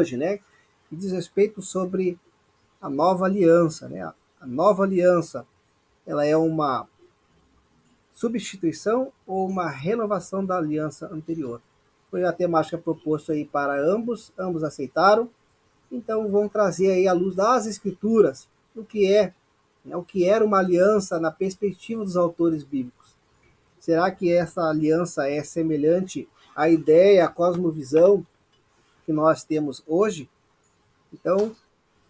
hoje, né? Que diz respeito sobre a nova aliança, né? A nova aliança, ela é uma substituição ou uma renovação da aliança anterior? Foi a temática proposta aí para ambos aceitaram. Então vamos trazer aí à luz das escrituras o que é, né, o que era uma aliança na perspectiva dos autores bíblicos. Será que essa aliança é semelhante à ideia, à cosmovisão que nós temos hoje? Então,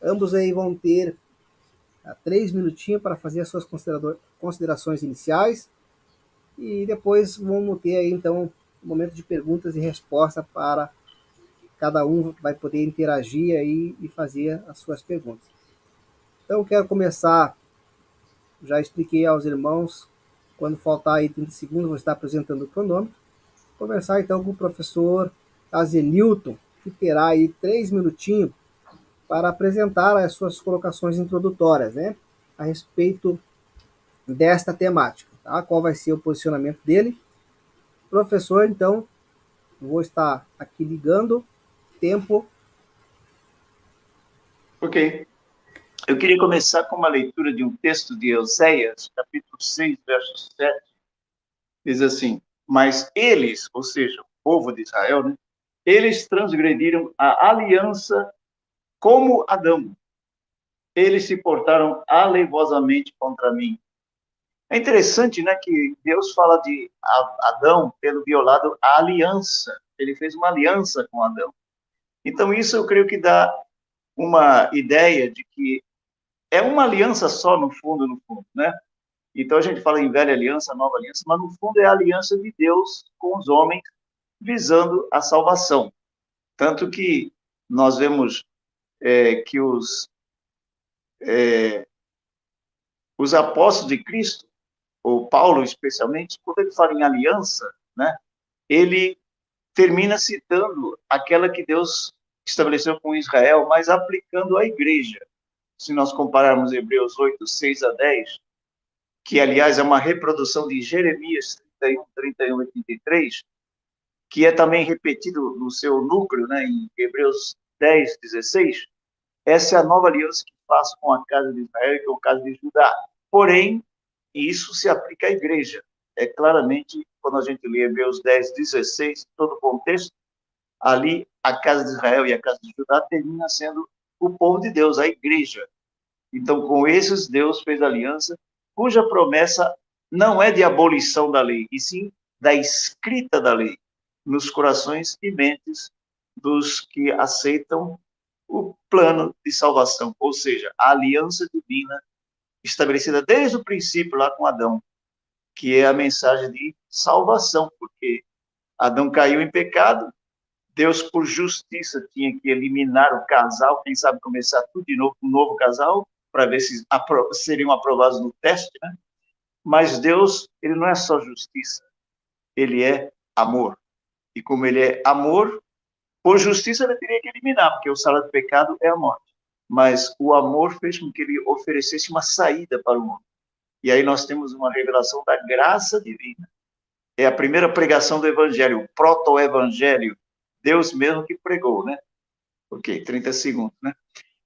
ambos aí vão ter 3 minutinhos para fazer as suas considerações iniciais e depois vamos ter aí então um momento de perguntas e respostas para cada um vai poder interagir aí e fazer as suas perguntas. Então eu quero começar, já expliquei aos irmãos, quando faltar aí 30 segundos vou estar apresentando o cronômetro. Conversar então com o professor Azenilton, que terá aí 3 minutinhos para apresentar as suas colocações introdutórias, né, a respeito desta temática, tá? Qual vai ser o posicionamento dele. Professor, então, vou estar aqui ligando. Tempo. Ok. Eu queria começar com uma leitura de um texto de Oséias, capítulo 6, verso 7. Diz assim: mas eles, ou seja, o povo de Israel, né, eles transgrediram a aliança como Adão. Eles se portaram aleivosamente contra mim. É interessante, né, que Deus fala de Adão tendo violado a aliança. Ele fez uma aliança com Adão. Então, isso eu creio que dá uma ideia de que é uma aliança só, no fundo, né? Então, a gente fala em velha aliança, nova aliança, mas, no fundo, é a aliança de Deus com os homens, visando a salvação. Tanto que nós vemos que os apóstolos de Cristo, ou Paulo especialmente, quando ele fala em aliança, né, ele termina citando aquela que Deus estabeleceu com Israel, mas aplicando à igreja. Se nós compararmos Hebreus 8, 6 a 10, que, aliás, é uma reprodução de Jeremias 31, 31 e 33, que é também repetido no seu núcleo, né, em Hebreus 10, 16, essa é a nova aliança que faço com a casa de Israel e com a casa de Judá. Porém, isso se aplica à igreja. É claramente, quando a gente lê Hebreus 10, 16, todo o contexto, ali a casa de Israel e a casa de Judá termina sendo o povo de Deus, a igreja. Então, com esses, Deus fez aliança, cuja promessa não é de abolição da lei, e sim da escrita da lei nos corações e mentes dos que aceitam o plano de salvação, ou seja, a aliança divina estabelecida desde o princípio lá com Adão, que é a mensagem de salvação, porque Adão caiu em pecado, Deus, por justiça, tinha que eliminar o casal, quem sabe começar tudo de novo com um novo casal, para ver se seriam aprovados no teste, né? Mas Deus, ele não é só justiça, ele é amor. E como ele é amor, por justiça ele teria que eliminar, porque o salário do pecado é a morte. Mas o amor fez com que ele oferecesse uma saída para o mundo. E aí nós temos uma revelação da graça divina. É a primeira pregação do evangelho, o proto-evangelho, Deus mesmo que pregou, né? Ok, 30 segundos, né?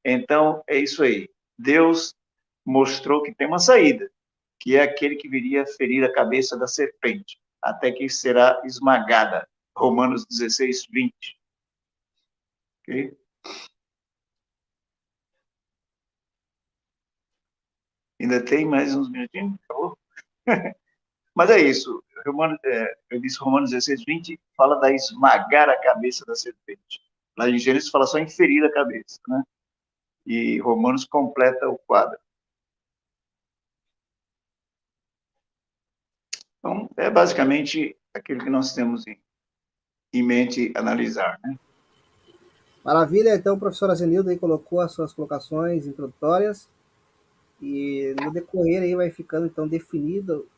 Então, é isso aí. Deus mostrou que tem uma saída, que é aquele que viria ferir a cabeça da serpente, até que será esmagada. Romanos 16, 20. Ok? Ainda tem mais uns minutinhos? Acabou? Mas é isso. Eu disse Romanos 16, 20, fala da esmagar a cabeça da serpente. Lá em Gênesis fala só em ferir a cabeça, né? E Romanos completa o quadro. Então, é basicamente aquilo que nós temos em mente analisar, né? Maravilha, então o professor Azenildo aí colocou as suas colocações introdutórias e no decorrer aí vai ficando então definido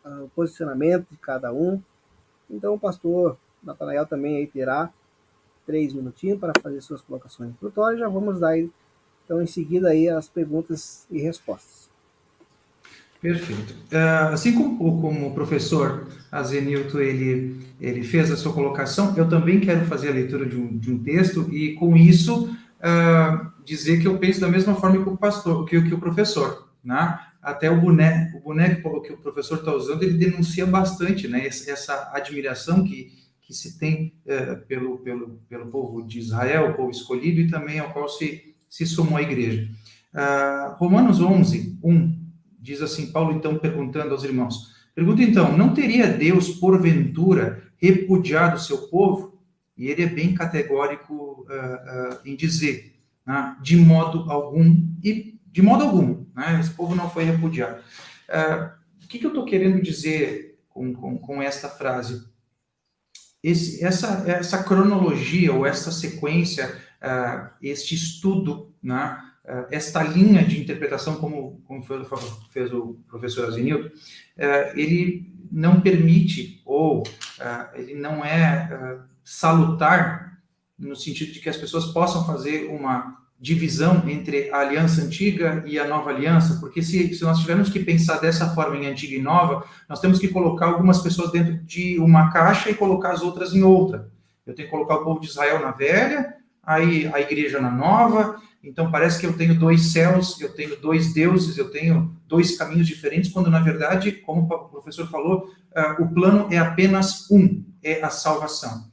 o posicionamento de cada um. Então o pastor Natanael também aí terá 3 minutinhos para fazer suas colocações introdutórias. Já vamos dar aí, então em seguida aí as perguntas e respostas. Perfeito. Assim como o professor Azenilton ele fez a sua colocação, eu também quero fazer a leitura de um texto e, com isso, dizer que eu penso da mesma forma que o pastor, que o professor, né? Até o boneco que o professor está usando, ele denuncia bastante, né? Essa admiração que se tem pelo povo de Israel, o povo escolhido, e também ao qual se somou a igreja. Romanos 11, 1, diz assim, Paulo então perguntando aos irmãos, pergunta então, não teria Deus, porventura, repudiado o seu povo? E ele é bem categórico em dizer, né, de modo algum, e de modo algum, né, esse povo não foi repudiado. O que eu estou querendo dizer com esta frase? Essa cronologia, ou essa sequência, este estudo, né, esta linha de interpretação, como fez o professor Azenilton, ele não permite, ou ele não é salutar, no sentido de que as pessoas possam fazer uma divisão entre a aliança antiga e a nova aliança, porque se nós tivermos que pensar dessa forma em antiga e nova, nós temos que colocar algumas pessoas dentro de uma caixa e colocar as outras em outra. Eu tenho que colocar o povo de Israel na velha, aí a igreja na nova, então parece que eu tenho dois céus, eu tenho dois deuses, eu tenho dois caminhos diferentes, quando na verdade, como o professor falou, o plano é apenas um, é a salvação.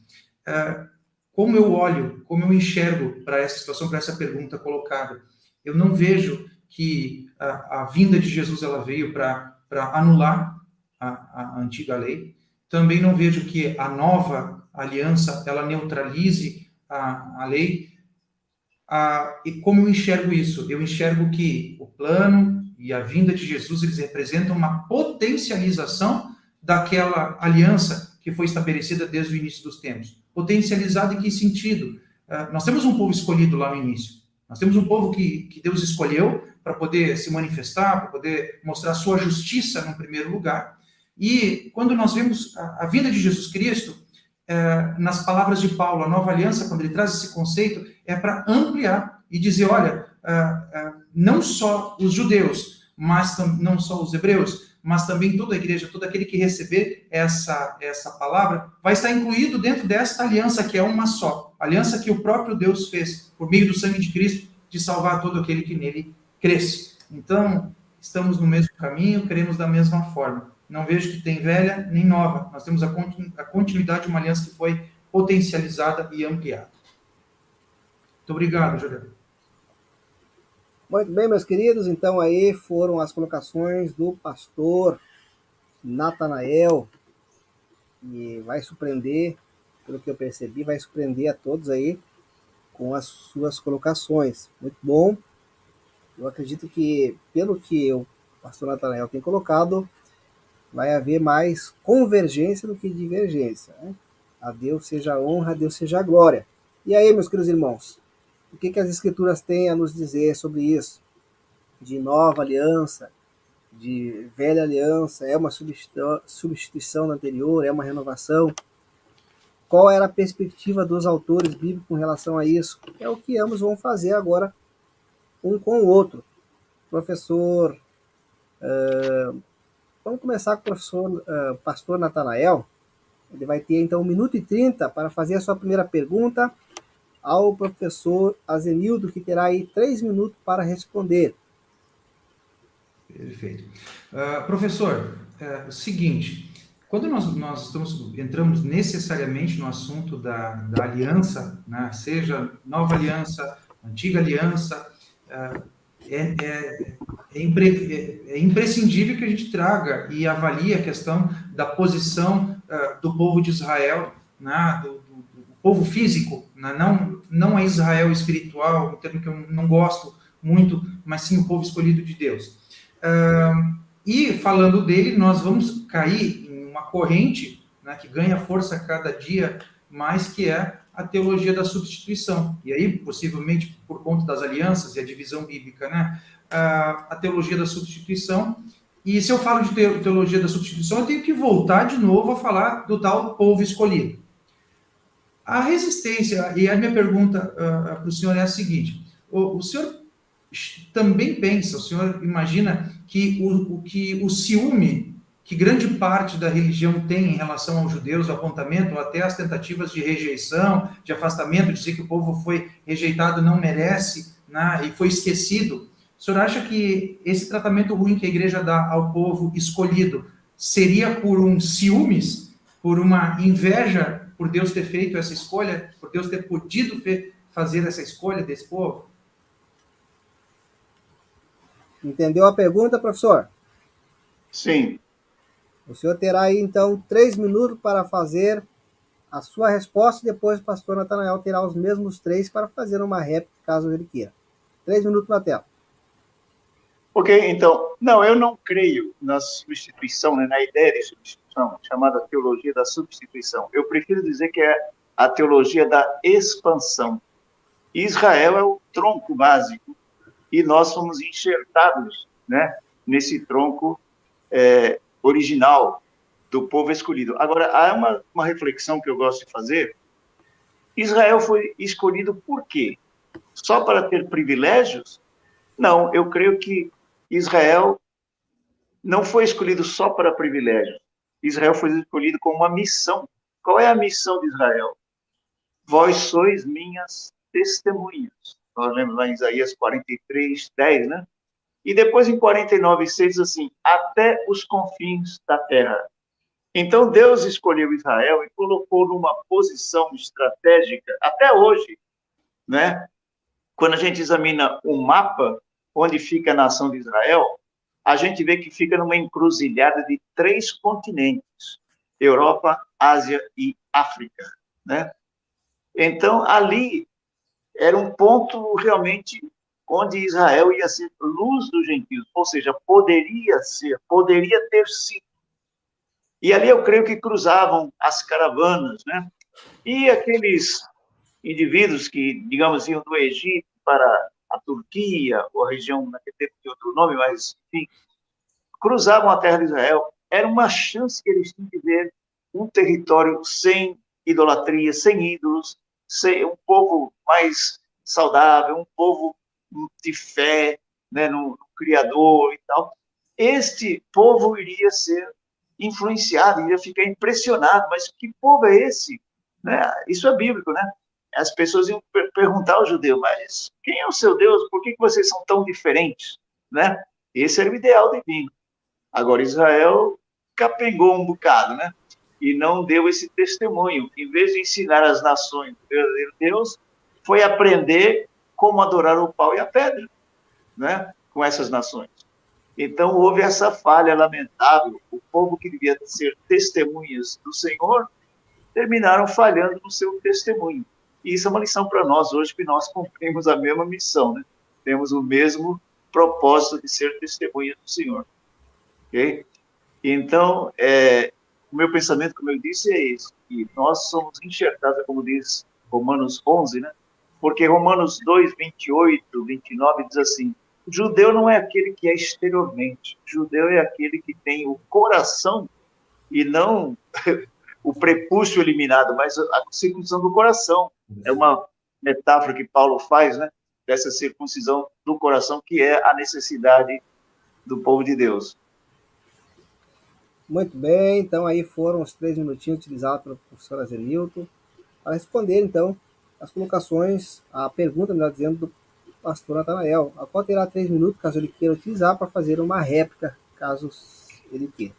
Como eu olho, como eu enxergo para essa situação, para essa pergunta colocada? Eu não vejo que a vinda de Jesus ela veio para anular a antiga lei. Também não vejo que a nova aliança ela neutralize a lei. E como eu enxergo isso? Eu enxergo que o plano e a vinda de Jesus eles representam uma potencialização daquela aliança que foi estabelecida desde o início dos tempos. Potencializado em que sentido? Nós temos um povo escolhido lá no início. Nós temos um povo que Deus escolheu para poder se manifestar, para poder mostrar sua justiça no primeiro lugar. E quando nós vemos a vinda de Jesus Cristo, nas palavras de Paulo, a nova aliança, quando ele traz esse conceito, é para ampliar e dizer, olha, não só os judeus, mas não só os hebreus, mas também toda a igreja, todo aquele que receber essa palavra, vai estar incluído dentro desta aliança que é uma só, aliança que o próprio Deus fez, por meio do sangue de Cristo, de salvar todo aquele que nele cresce. Então, estamos no mesmo caminho, queremos da mesma forma. Não vejo que tem velha nem nova. Nós temos a continuidade de uma aliança que foi potencializada e ampliada. Muito obrigado, Juliano. Muito bem, meus queridos. Então aí foram as colocações do pastor Natanael. E vai surpreender, pelo que eu percebi, vai surpreender a todos aí com as suas colocações. Muito bom. Eu acredito que, pelo que o pastor Natanael tem colocado, vai haver mais convergência do que divergência, né? A Deus seja a honra, a Deus seja a glória. E aí, meus queridos irmãos, o que as Escrituras têm a nos dizer sobre isso? De nova aliança, de velha aliança, é uma substituição da anterior, é uma renovação? Qual era a perspectiva dos autores bíblicos com relação a isso? É o que ambos vão fazer agora, um com o outro. Professor, vamos começar com o professor pastor Natanael. Ele vai ter então 1 minuto e 30 para fazer a sua primeira pergunta ao professor Azenilton, que terá aí 3 minutos para responder. Perfeito. Professor, seguinte, quando nós entramos necessariamente no assunto da aliança, né, seja nova aliança, antiga aliança, é imprescindível que a gente traga e avalie a questão da posição do povo de Israel, né, do povo físico, né, não a Israel espiritual, um termo que eu não gosto muito, mas sim o povo escolhido de Deus. E falando dele, nós vamos cair em uma corrente, né, que ganha força a cada dia mais, que é a teologia da substituição. E aí, possivelmente, por conta das alianças e a divisão bíblica, né, a teologia da substituição. E se eu falo de teologia da substituição, eu tenho que voltar de novo a falar do tal povo escolhido. A resistência, e a minha pergunta para o senhor é a seguinte: o senhor também pensa, o senhor imagina que o ciúme que grande parte da religião tem em relação aos judeus, o apontamento, até as tentativas de rejeição, de afastamento, dizer que o povo foi rejeitado, não merece, né, e foi esquecido. O senhor acha que esse tratamento ruim que a igreja dá ao povo escolhido seria por um ciúmes, por uma inveja, por Deus ter feito essa escolha, por Deus ter podido fazer essa escolha desse povo? Entendeu a pergunta, professor? Sim. O senhor terá aí, então, 3 minutos para fazer a sua resposta e depois o pastor Natanael terá os mesmos 3 para fazer uma réplica, caso ele queira. 3 minutos na tela. Ok, então, não, eu não creio na substituição, né, na ideia de substituição, chamada teologia da substituição. Eu prefiro dizer que é a teologia da expansão. Israel é o tronco básico e nós fomos enxertados, né, nesse tronco original do povo escolhido. Agora, há uma reflexão que eu gosto de fazer. Israel foi escolhido por quê? Só para ter privilégios? Não, eu creio que Israel não foi escolhido só para privilégios. Israel foi escolhido com uma missão. Qual é a missão de Israel? Vós sois minhas testemunhas. Nós lemos lá em Isaías 43, 10, né? E depois em 49, 6 diz assim, até os confins da terra. Então Deus escolheu Israel e colocou numa posição estratégica, até hoje, né? Quando a gente examina o mapa onde fica a nação de Israel, a gente vê que fica numa encruzilhada de 3 continentes, Europa, Ásia e África, né? Então, ali era um ponto realmente onde Israel ia ser luz dos gentios, ou seja, poderia ter sido. E ali eu creio que cruzavam as caravanas, né? E aqueles indivíduos que, digamos, iam do Egito para a Turquia, ou a região, naquele tempo tinha outro nome, mas, enfim, cruzavam a terra de Israel. Era uma chance que eles tinham de ver um território sem idolatria, sem ídolos, um povo mais saudável, um povo de fé, né, no Criador e tal. Este povo iria ser influenciado, iria ficar impressionado, mas que povo é esse? Né? Isso é bíblico, né? As pessoas iam perguntar ao judeu, mas quem é o seu Deus? Por que vocês são tão diferentes? Né? Esse era o ideal divino. Agora, Israel capengou um bocado, né? E não deu esse testemunho. Em vez de ensinar as nações o verdadeiro Deus, foi aprender como adorar o pau e a pedra, né? Com essas nações. Então, houve essa falha lamentável. O povo que devia ser testemunhas do Senhor, terminaram falhando no seu testemunho. E isso é uma lição para nós hoje, que nós cumprimos a mesma missão, né? Temos o mesmo propósito de ser testemunhas do Senhor. Ok? Então, o meu pensamento, como eu disse, é esse, que nós somos enxertados, como diz Romanos 11, né? Porque Romanos 2, 28, 29 diz assim, o judeu não é aquele que é exteriormente, o judeu é aquele que tem o coração e não o prepúcio eliminado, mas a circuncisão do coração. É uma metáfora que Paulo faz, né? Dessa circuncisão do coração, que é a necessidade do povo de Deus. Muito bem, então aí foram os 3 minutinhos utilizados pelo professor Azenilton para responder, então, as colocações, a pergunta, melhor dizendo, do pastor Natanael, a qual terá 3 minutos, caso ele queira utilizar, para fazer uma réplica, caso ele queira.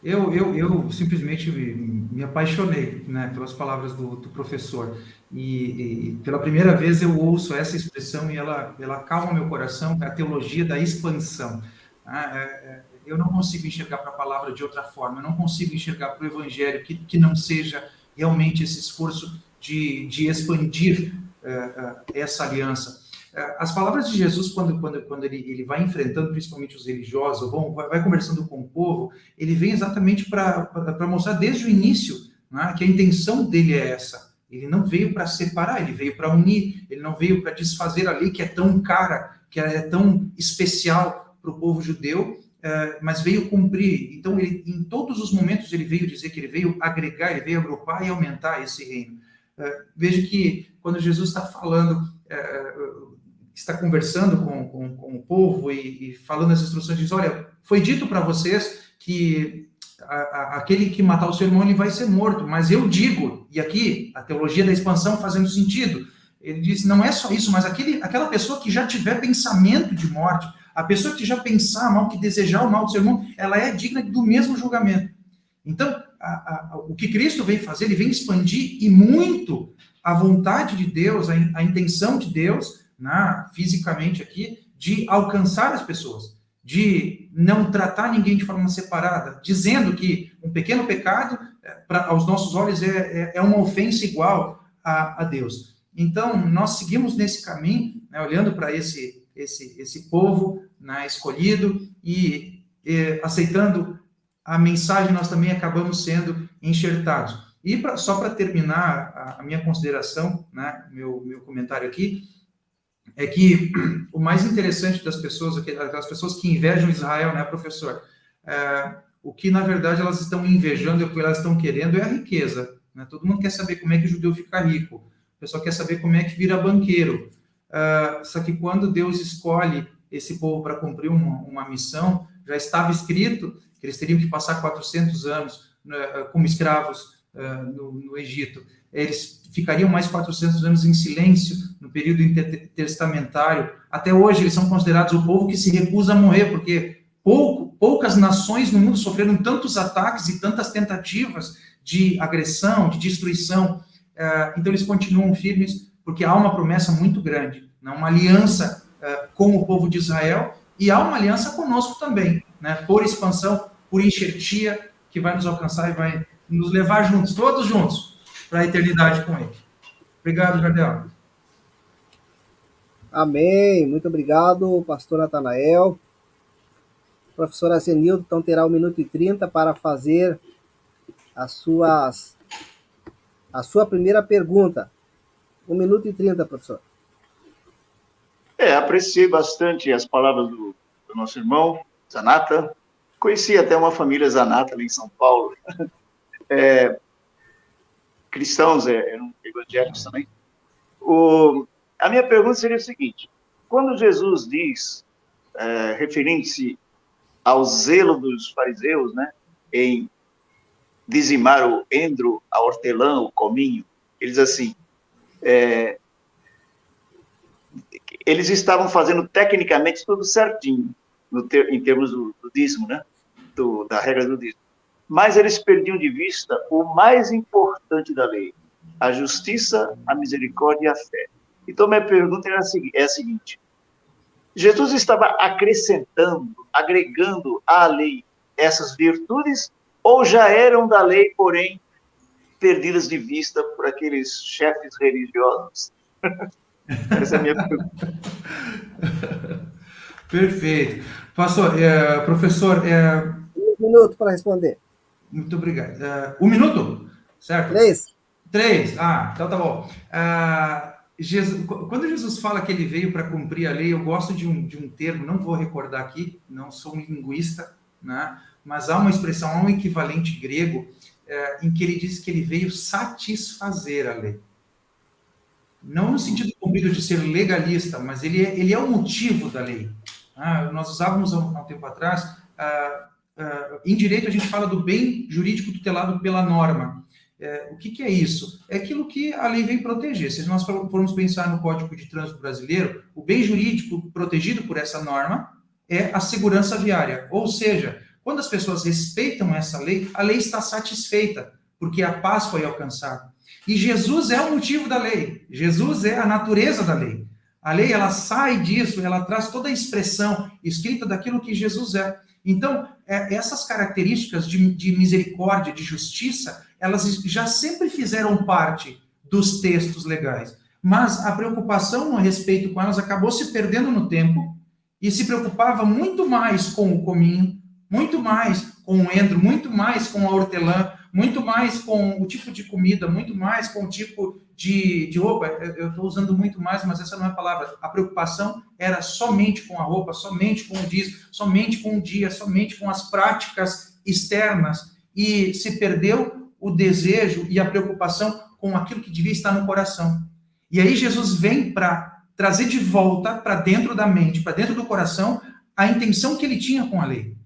Eu simplesmente me apaixonei, né, pelas palavras do professor, e pela primeira vez eu ouço essa expressão e ela acalma meu coração, é a teologia da expansão. Eu não consigo enxergar para a palavra de outra forma, eu não consigo enxergar para o evangelho que não seja realmente esse esforço de expandir essa aliança. As palavras de Jesus, quando ele vai enfrentando principalmente os religiosos, vai conversando com o povo, ele vem exatamente para mostrar desde o início, né, que a intenção dele é essa. Ele não veio para separar, ele veio para unir, ele não veio para desfazer a lei que é tão cara, que é tão especial para o povo judeu, mas veio cumprir. Então, em todos os momentos, ele veio dizer que ele veio agregar, ele veio agrupar e aumentar esse reino. Veja que quando Jesus está falando está conversando com o povo e falando as instruções, diz, olha, foi dito para vocês que aquele que matar o seu irmão, ele vai ser morto, mas eu digo, e aqui a teologia da expansão fazendo sentido, ele diz, não é só isso, mas aquela pessoa que já tiver pensamento de morte, a pessoa que já pensar mal, que desejar o mal do seu irmão, ela é digna do mesmo julgamento. Então, o que Cristo vem fazer, ele vem expandir e muito a vontade de Deus, a intenção de Deus, fisicamente aqui, de alcançar as pessoas, de não tratar ninguém de forma separada, dizendo que um pequeno pecado, aos nossos olhos, é uma ofensa igual a Deus. Então, nós seguimos nesse caminho, olhando para esse povo escolhido e aceitando a mensagem, nós também acabamos sendo enxertados. E só para terminar a minha consideração, meu comentário aqui, é que o mais interessante das pessoas, aquelas pessoas que invejam Israel, professor, o que na verdade elas estão invejando, o que elas estão querendo é a riqueza. Todo mundo quer saber como é que o judeu fica rico, o pessoal quer saber como é que vira banqueiro. Só que quando Deus escolhe esse povo para cumprir uma missão, já estava escrito que eles teriam que passar 400 anos como escravos no Egito. Eles ficariam mais 400 anos em silêncio no período intertestamentário. Até hoje eles são considerados o povo que se recusa a morrer, porque poucas nações no mundo sofreram tantos ataques e tantas tentativas de agressão, de destruição. Então eles continuam firmes, porque há uma promessa muito grande, uma aliança com o povo de Israel, e há uma aliança conosco também, por expansão, por enxertia, que vai nos alcançar e vai nos levar juntos, todos juntos, para a eternidade com ele. Obrigado, Jardel. Amém. Muito obrigado, pastor Natanael. Professora Zenildo, então terá 1 minuto e 30 para fazer a sua primeira pergunta. 1 minuto e 30, professor. Apreciei bastante as palavras do nosso irmão, Zanata. Conheci até uma família Zanata ali em São Paulo. Cristãos, eram evangélicos também. A minha pergunta seria o seguinte: quando Jesus diz, referindo-se ao zelo dos fariseus, em dizimar o endro, a hortelã, o cominho, ele diz assim, eles estavam fazendo tecnicamente tudo certinho, em termos do dízimo, da regra do dízimo. Mas eles perdiam de vista o mais importante da lei: a justiça, a misericórdia e a fé. Então, minha pergunta é a seguinte: Jesus estava acrescentando, agregando à lei essas virtudes, ou já eram da lei, porém, perdidas de vista por aqueles chefes religiosos? Essa é a minha pergunta. Perfeito. Professor... 1 minuto para responder. Muito obrigado. 1 minuto? Certo? 3. Então tá bom. Quando Jesus fala que ele veio para cumprir a lei, eu gosto de um termo, não vou recordar aqui, não sou um linguista, mas há uma expressão, há um equivalente grego, em que ele diz que ele veio satisfazer a lei. Não no sentido cumprido de ser legalista, mas ele é o motivo da lei. Nós usávamos há um tempo atrás, em direito a gente fala do bem jurídico tutelado pela norma. O que é isso? É aquilo que a lei vem proteger. Se nós formos pensar no Código de Trânsito Brasileiro, o bem jurídico protegido por essa norma é a segurança viária. Ou seja, quando as pessoas respeitam essa lei, a lei está satisfeita, porque a paz foi alcançada. E Jesus é o motivo da lei. Jesus é a natureza da lei. A lei, ela sai disso, ela traz toda a expressão escrita daquilo que Jesus é. Então, essas características de misericórdia, de justiça, elas já sempre fizeram parte dos textos legais. Mas a preocupação a respeito com elas acabou se perdendo no tempo e se preocupava muito mais com o cominho, muito mais com o endro, muito mais com a hortelã, muito mais com o tipo de comida, muito mais com o tipo de roupa. Eu estou usando muito mais, mas essa não é a palavra. A preocupação era somente com a roupa, somente com o dízimo, somente com o dia, somente com as práticas externas. E se perdeu o desejo e a preocupação com aquilo que devia estar no coração. E aí Jesus vem para trazer de volta para dentro da mente, para dentro do coração, a intenção que ele tinha com a lei.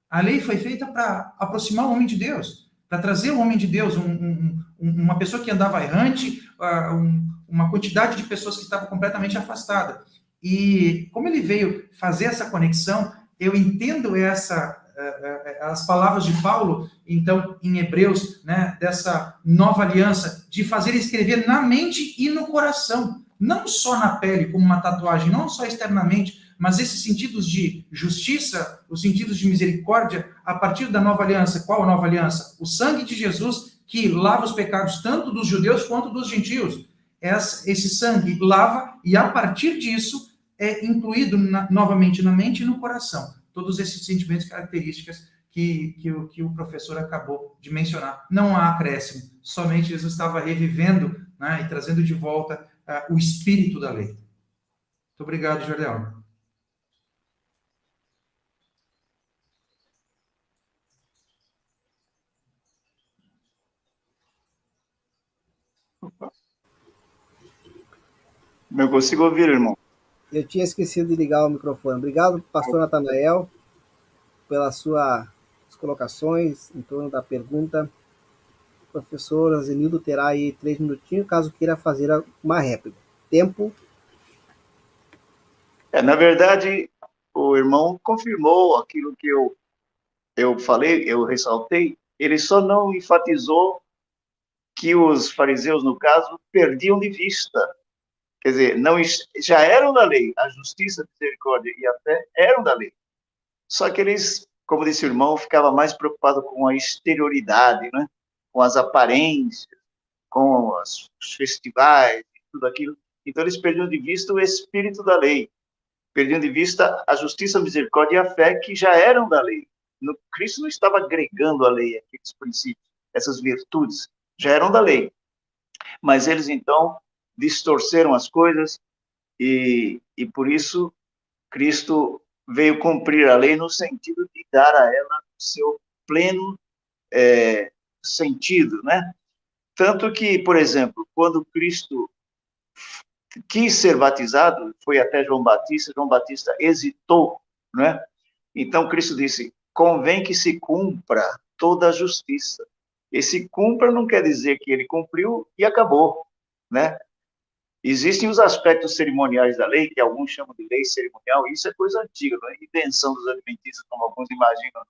A lei foi feita para aproximar o homem de Deus, para trazer o homem de Deus, uma pessoa que andava errante, uma quantidade de pessoas que estavam completamente afastadas. E como ele veio fazer essa conexão, eu entendo as palavras de Paulo, então, em Hebreus, né, dessa nova aliança, de fazer escrever na mente e no coração, não só na pele, como uma tatuagem, não só externamente, mas esses sentidos de justiça, os sentidos de misericórdia, a partir da nova aliança. Qual a nova aliança? O sangue de Jesus, que lava os pecados tanto dos judeus quanto dos gentios. Esse sangue lava, e a partir disso é incluído novamente na mente e no coração todos esses sentimentos e características que o professor acabou de mencionar. Não há acréscimo, somente Jesus estava revivendo, né, e trazendo de volta o espírito da lei. Muito obrigado, Jordão. Não consigo ouvir, irmão. Eu tinha esquecido de ligar o microfone. Obrigado, pastor Natanael, pelas suas colocações em torno da pergunta. O professor Azenildo terá aí 3 minutinhos, caso queira fazer uma réplica. Tempo. Na verdade, o irmão confirmou aquilo que eu falei, eu ressaltei. Ele só não enfatizou que os fariseus, no caso, perdiam de vista. Quer dizer, não, já eram da lei, a justiça, a misericórdia e a fé eram da lei. Só que eles, como disse o irmão, ficavam mais preocupados com a exterioridade, né? Com as aparências, com os festivais, tudo aquilo. Então eles perdiam de vista o espírito da lei, perdiam de vista a justiça, a misericórdia e a fé que já eram da lei. Cristo não estava agregando à lei aqueles princípios, essas virtudes, já eram da lei. Mas eles, então, distorceram as coisas e por isso Cristo veio cumprir a lei no sentido de dar a ela o seu pleno sentido, né? Tanto que, por exemplo, quando Cristo quis ser batizado, foi até João Batista hesitou, né? Então Cristo disse, convém que se cumpra toda a justiça. Esse cumpra não quer dizer que ele cumpriu e acabou, né? Existem os aspectos cerimoniais da lei, que alguns chamam de lei cerimonial, e isso é coisa antiga, não é invenção dos adventistas, como alguns imaginam.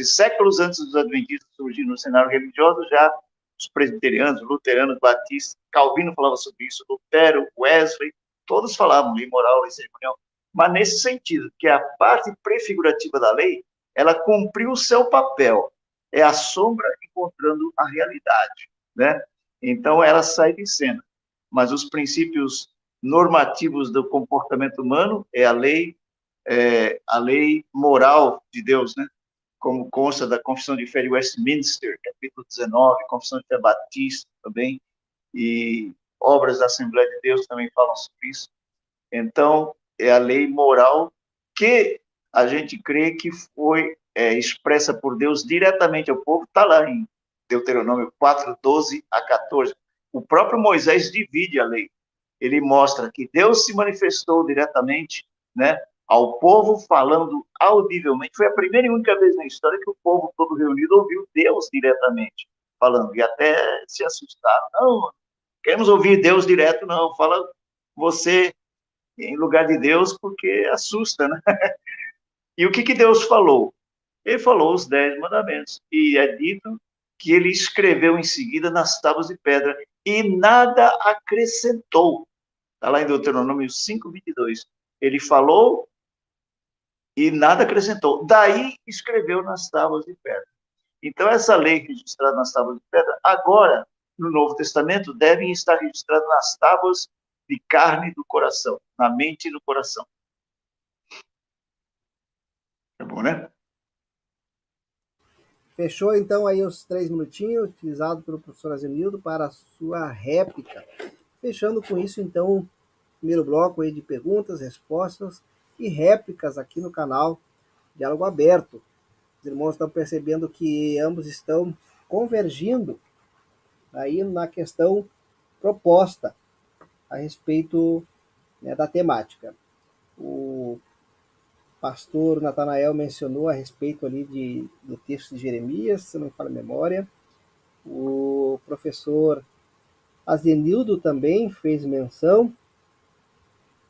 Séculos antes dos adventistas surgirem no cenário religioso, já os presbiterianos, luteranos, batistas, Calvino falava sobre isso, Lutero, Wesley, todos falavam lei moral, lei cerimonial, mas nesse sentido, que a parte prefigurativa da lei, ela cumpriu o seu papel, é a sombra encontrando a realidade, né? Então ela sai de cena, mas os princípios normativos do comportamento humano é a lei moral de Deus, né? Como consta da Confissão de Fé de Westminster, capítulo 19, Confissão de Fé Batista também, e obras da Assembleia de Deus também falam sobre isso. Então, é a lei moral que a gente crê que foi expressa por Deus diretamente ao povo, está lá em Deuteronômio 4, 12 a 14. O próprio Moisés divide a lei. Ele mostra que Deus se manifestou diretamente, né, ao povo falando audivelmente. Foi a primeira e única vez na história que o povo todo reunido ouviu Deus diretamente falando. E até se assustaram. Não, queremos ouvir Deus direto, não. Fala você em lugar de Deus, porque assusta, né? E o que Deus falou? Ele falou os 10 mandamentos. E é dito que ele escreveu em seguida nas tábuas de pedra e nada acrescentou. Está lá em Deuteronômio 5, 22. Ele falou e nada acrescentou. Daí escreveu nas tábuas de pedra. Então, essa lei registrada nas tábuas de pedra, agora, no Novo Testamento, devem estar registradas nas tábuas de carne do coração, na mente e no coração. É bom, né? Fechou, então, aí os 3 minutinhos utilizados pelo professor Azenildo para a sua réplica. Fechando com isso, então, o primeiro bloco aí de perguntas, respostas e réplicas aqui no canal Diálogo Aberto. Os irmãos estão percebendo que ambos estão convergindo aí na questão proposta a respeito né, da temática. O pastor Natanael mencionou a respeito ali do texto de Jeremias, se não me falha a memória. O professor Azenildo também fez menção,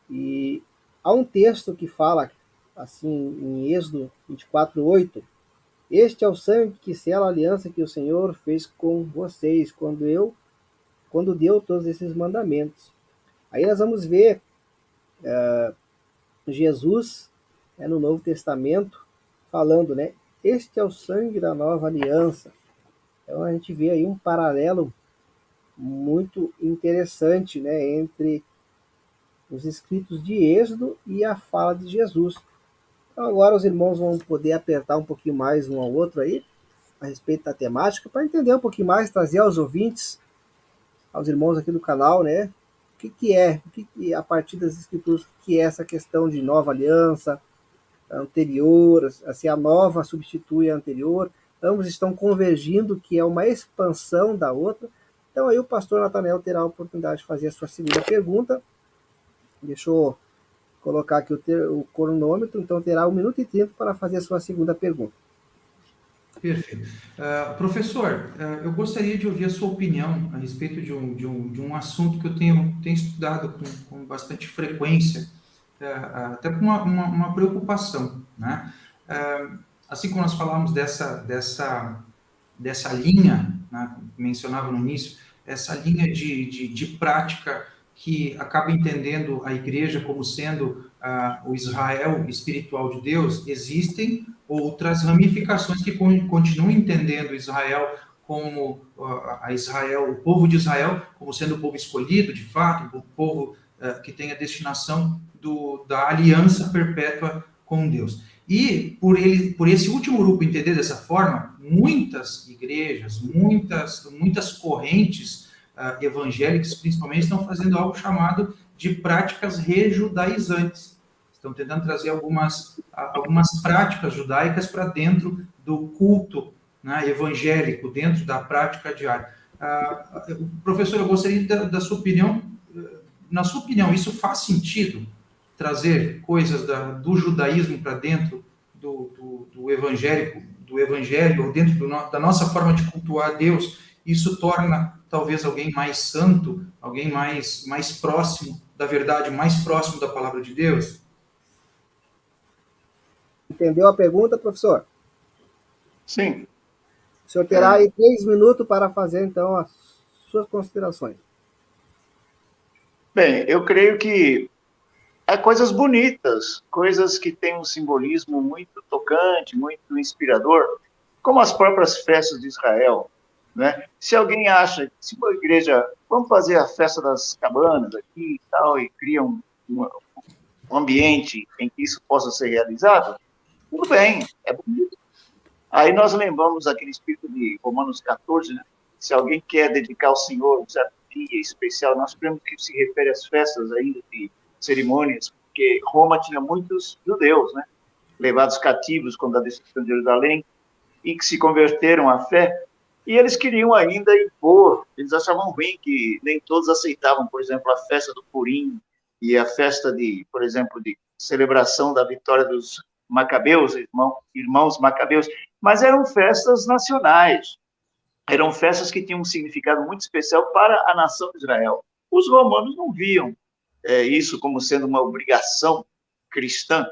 e há um texto que fala assim em Êxodo 24:8: este é o sangue que sela a aliança que o Senhor fez com vocês quando deu todos esses mandamentos. Aí nós vamos ver Jesus, né, no Novo Testamento falando, né? Este é o sangue da nova aliança. Então a gente vê aí um paralelo muito interessante, né, entre os escritos de Êxodo e a fala de Jesus. Então agora os irmãos vão poder apertar um pouquinho mais um ao outro aí, a respeito da temática, para entender um pouquinho mais, trazer aos ouvintes, aos irmãos aqui do canal, né, a partir das escrituras, o que é essa questão de nova aliança, anterior, assim, a nova substitui a anterior, ambos estão convergindo, que é uma expansão da outra. Então aí o pastor Natanael terá a oportunidade de fazer a sua segunda pergunta. Deixa eu colocar aqui o cronômetro, então terá 1 minuto e 30 para fazer a sua segunda pergunta. Perfeito. Professor, eu gostaria de ouvir a sua opinião a respeito de um assunto que eu tenho estudado com bastante frequência, até com uma preocupação, né? Assim como nós falamos dessa linha, né, que mencionava no início, essa linha de prática que acaba entendendo a igreja como sendo o Israel espiritual de Deus, existem outras ramificações que continuam entendendo Israel como o povo de Israel como sendo o povo escolhido, de fato, o povo que tem a destinação da aliança perpétua com Deus. E por esse último grupo entender dessa forma, muitas igrejas, muitas correntes evangélicas, principalmente, estão fazendo algo chamado de práticas rejudaizantes. Estão tentando trazer algumas práticas judaicas para dentro do culto, né, evangélico, dentro da prática diária. Professor, eu gostaria da sua opinião. Na sua opinião, isso faz sentido? Trazer coisas do judaísmo para dentro do evangelho, ou dentro da nossa forma de cultuar a Deus, isso torna talvez alguém mais santo, alguém mais próximo da verdade, mais próximo da palavra de Deus? Entendeu a pergunta, professor? Sim. O senhor terá aí 3 minutos para fazer, então, as suas considerações. Bem, eu creio que há coisas bonitas, coisas que têm um simbolismo muito tocante, muito inspirador, como as próprias festas de Israel, né? Se alguém acha, se uma igreja, vamos fazer a festa das cabanas aqui e tal, e cria um ambiente em que isso possa ser realizado, tudo bem, é bonito. Aí nós lembramos aquele espírito de Romanos 14, né? Se alguém quer dedicar ao Senhor um certo dia especial, nós cremos que se refere às festas ainda de cerimônias, porque Roma tinha muitos judeus, né, levados cativos quando a destruição de Jerusalém, e que se converteram à fé, e eles queriam ainda impor, eles achavam ruim que nem todos aceitavam, por exemplo, a festa do Purim e a festa por exemplo, de celebração da vitória dos Macabeus, irmãos Macabeus, mas eram festas nacionais, eram festas que tinham um significado muito especial para a nação de Israel. Os romanos não viam isso como sendo uma obrigação cristã.